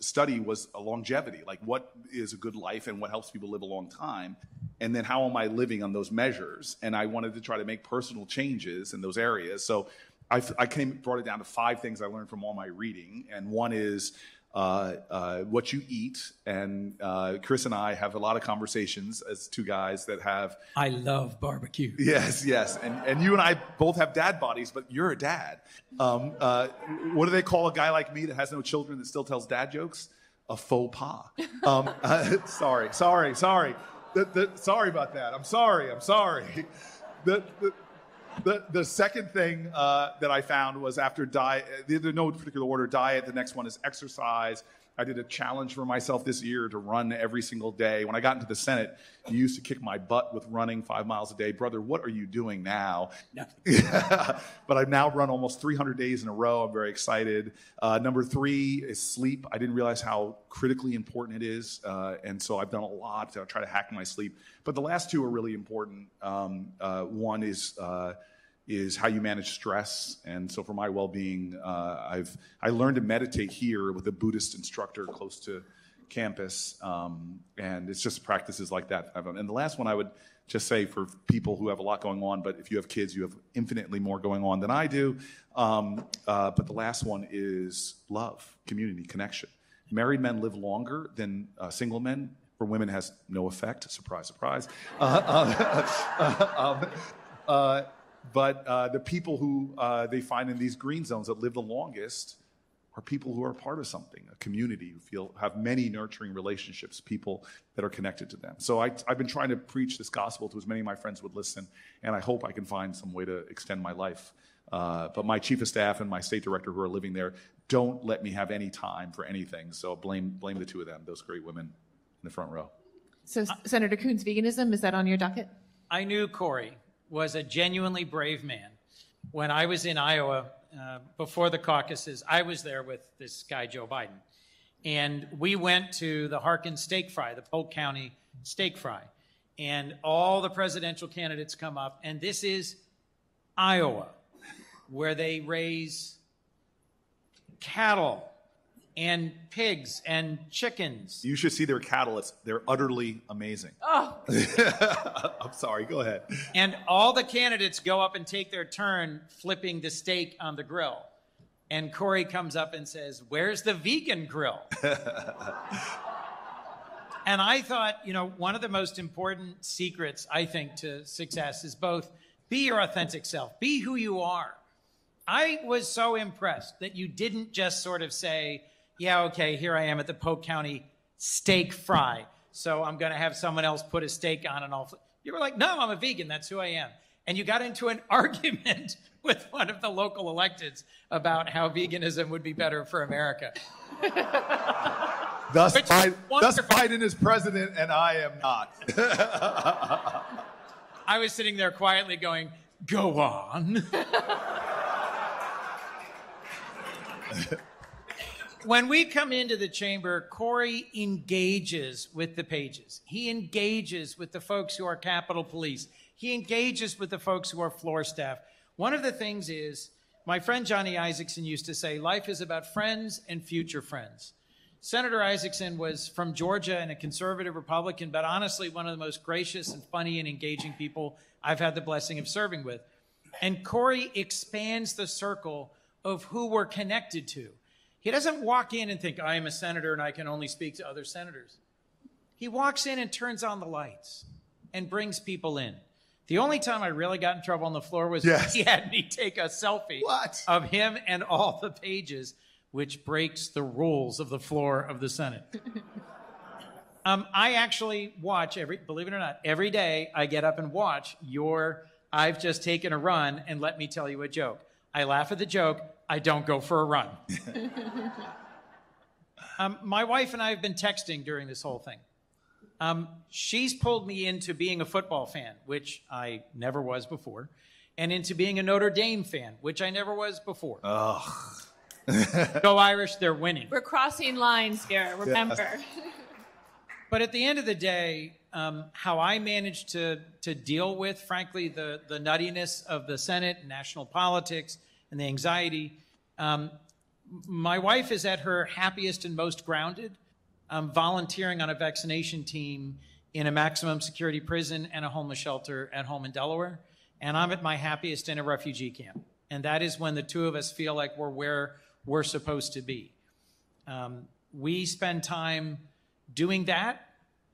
Speaker 3: study was a longevity, like what is a good life and what helps people live a long time. And then how am I living on those measures? And I wanted to try to make personal changes in those areas. So I brought it down to 5 things I learned from all my reading. And one is what you eat. And Chris and I have a lot of conversations as 2 guys that have...
Speaker 4: I love barbecue.
Speaker 3: Yes. And you and I both have dad bodies, but you're a dad. What do they call a guy like me that has no children that still tells dad jokes? A faux pas. Sorry. Sorry about that. I'm sorry. The second thing that I found was after diet, there's no particular order, diet, the next one is exercise, I did a challenge for myself this year to run every single day. When I got into the Senate, you used to kick my butt with running 5 miles a day. Brother, what are you doing now? But I've now run almost 300 days in a row. I'm very excited. Number 3 is sleep. I didn't realize how critically important it is. And so I've done a lot to try to hack my sleep. But the last 2 are really important. One is how you manage stress. And so for my well-being, I learned to meditate here with a Buddhist instructor close to campus. And it's just practices like that. And the last one I would just say for people who have a lot going on, but if you have kids, you have infinitely more going on than I do. But the last one is love, community, connection. Married men live longer than single men. For women, it has no effect. Surprise, surprise. But the people who they find in these green zones that live the longest are people who are part of something, a community who have many nurturing relationships, people that are connected to them. So I've been trying to preach this gospel to as many of my friends would listen, and I hope I can find some way to extend my life. But my chief of staff and my state director who are living there don't let me have any time for anything. So blame the 2 of them, those great women in the front row.
Speaker 4: So Senator Coons, veganism, is that on your docket?
Speaker 2: I knew Cory was a genuinely brave man. When I was in Iowa before the caucuses, I was there with this guy, Joe Biden. And we went to the Harkin Steak Fry, the Polk County Steak Fry. And all the presidential candidates come up. And this is Iowa, where they raise cattle and pigs and chickens.
Speaker 3: You should see their cattle. They're utterly amazing.
Speaker 1: Oh.
Speaker 3: I'm sorry. Go ahead.
Speaker 2: And all the candidates go up and take their turn flipping the steak on the grill. And Cory comes up and says, "Where's the vegan grill?" And I thought, one of the most important secrets, I think, to success is both be your authentic self, be who you are. I was so impressed that you didn't just sort of say, yeah, okay, here I am at the Polk County Steak Fry, so I'm going to have someone else put a steak on and all. You were like, no, I'm a vegan. That's who I am. And you got into an argument with one of the local electeds about how veganism would be better for America.
Speaker 3: Thus Biden is president, and I am not.
Speaker 2: I was sitting there quietly going, go on. When we come into the chamber, Cory engages with the pages. He engages with the folks who are Capitol Police. He engages with the folks who are floor staff. One of the things is, my friend Johnny Isakson used to say, life is about friends and future friends. Senator Isakson was from Georgia and a conservative Republican, but honestly one of the most gracious and funny and engaging people I've had the blessing of serving with. And Cory expands the circle of who we're connected to. He doesn't walk in and think, I am a senator and I can only speak to other senators. He walks in and turns on the lights and brings people in. The only time I really got in trouble on the floor was when he had me take a selfie of him and all the pages, which breaks the rules of the floor of the Senate. I actually watch, believe it or not, every day I get up and watch your I've just taken a run and let me tell you a joke. I laugh at the joke. I don't go for a run. My wife and I have been texting during this whole thing. She's pulled me into being a football fan, which I never was before, and into being a Notre Dame fan, which I never was before. Go Irish, they're winning.
Speaker 1: We're crossing lines here, remember.
Speaker 2: But at the end of the day, how I managed to deal with, frankly, the nuttiness of the Senate and national politics and the anxiety, my wife is at her happiest and most grounded, volunteering on a vaccination team in a maximum security prison and a homeless shelter at home in Delaware. And I'm at my happiest in a refugee camp. And that is when the two of us feel like we're where we're supposed to be. We spend time doing that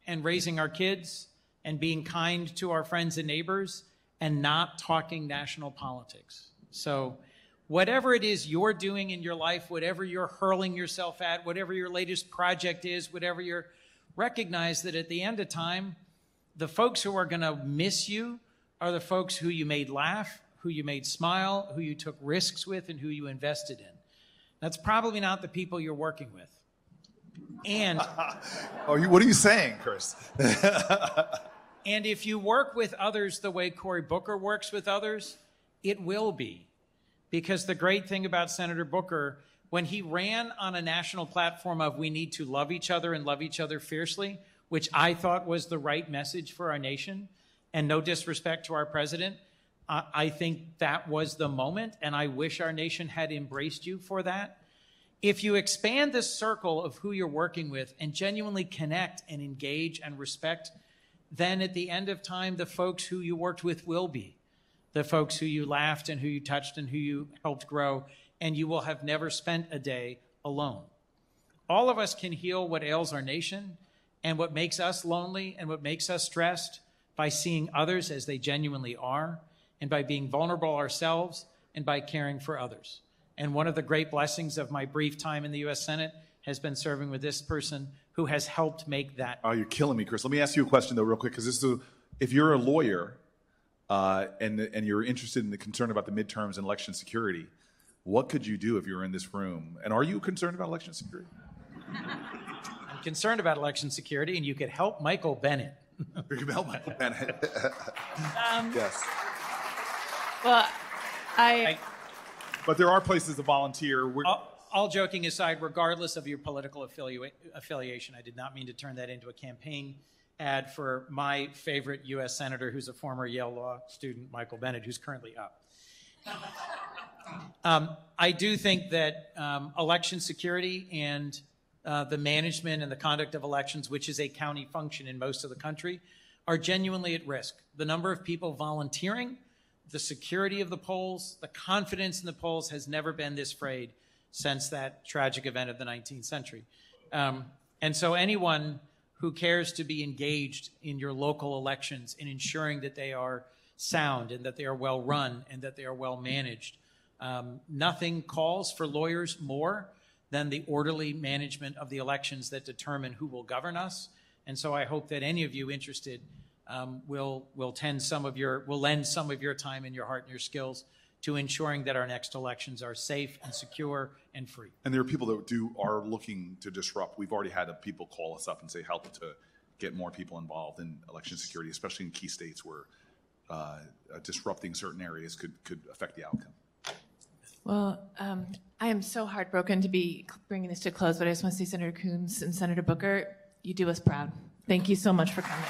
Speaker 2: and raising our kids and being kind to our friends and neighbors and not talking national politics. So whatever it is you're doing in your life, whatever you're hurling yourself at, whatever your latest project is, whatever you're, recognize that at the end of time, the folks who are going to miss you are the folks who you made laugh, who you made smile, who you took risks with, and who you invested in. That's probably not the people you're working with. And
Speaker 3: what are you saying, Chris?
Speaker 2: and if you work with others the way Cory Booker works with others, it will be. Because the great thing about Senator Booker, when he ran on a national platform of we need to love each other and love each other fiercely, which I thought was the right message for our nation, and no disrespect to our president, I think that was the moment, and I wish our nation had embraced you for that. If you expand the circle of who you're working with and genuinely connect and engage and respect, then at the end of time, the folks who you worked with will be the folks who you laughed and who you touched and who you helped grow, and you will have never spent a day alone. All of us can heal what ails our nation and what makes us lonely and what makes us stressed by seeing others as they genuinely are, and by being vulnerable ourselves, and by caring for others. And one of the great blessings of my brief time in the U.S. Senate has been serving with this person who has helped make that.
Speaker 3: Oh, you're killing me, Chris. Let me ask you a question, though, real quick, because if you're a lawyer and you're interested in the concern about the midterms and election security, what could you do if you were in this room? And are you concerned about election security?
Speaker 2: I'm concerned about election security, and you could help Michael Bennett.
Speaker 3: You can help Michael Bennett. Yes.
Speaker 1: Well,
Speaker 3: But there are places to volunteer.
Speaker 2: All joking aside, regardless of your political affiliation, I did not mean to turn that into a campaign ad for my favorite U.S. Senator, who's a former Yale Law student, Michael Bennett, who's currently up. I do think that election security and the management and the conduct of elections, which is a county function in most of the country, are genuinely at risk. The number of people volunteering, the security of the polls, the confidence in the polls has never been this frayed since that tragic event of the 19th century. And so anyone who cares to be engaged in your local elections in ensuring that they are sound and that they are well run and that they are well managed, nothing calls for lawyers more than the orderly management of the elections that determine who will govern us. And so I hope that any of you interested will lend some of your time and your heart and your skills to ensuring that our next elections are safe and secure and free.
Speaker 3: And there are people that are looking to disrupt. We've already had people call us up and say help to get more people involved in election security, especially in key states where disrupting certain areas could affect the outcome.
Speaker 4: Well, I am so heartbroken to be bringing this to a close, but I just want to say, Senator Coons and Senator Booker, you do us proud. Thank you so much for coming.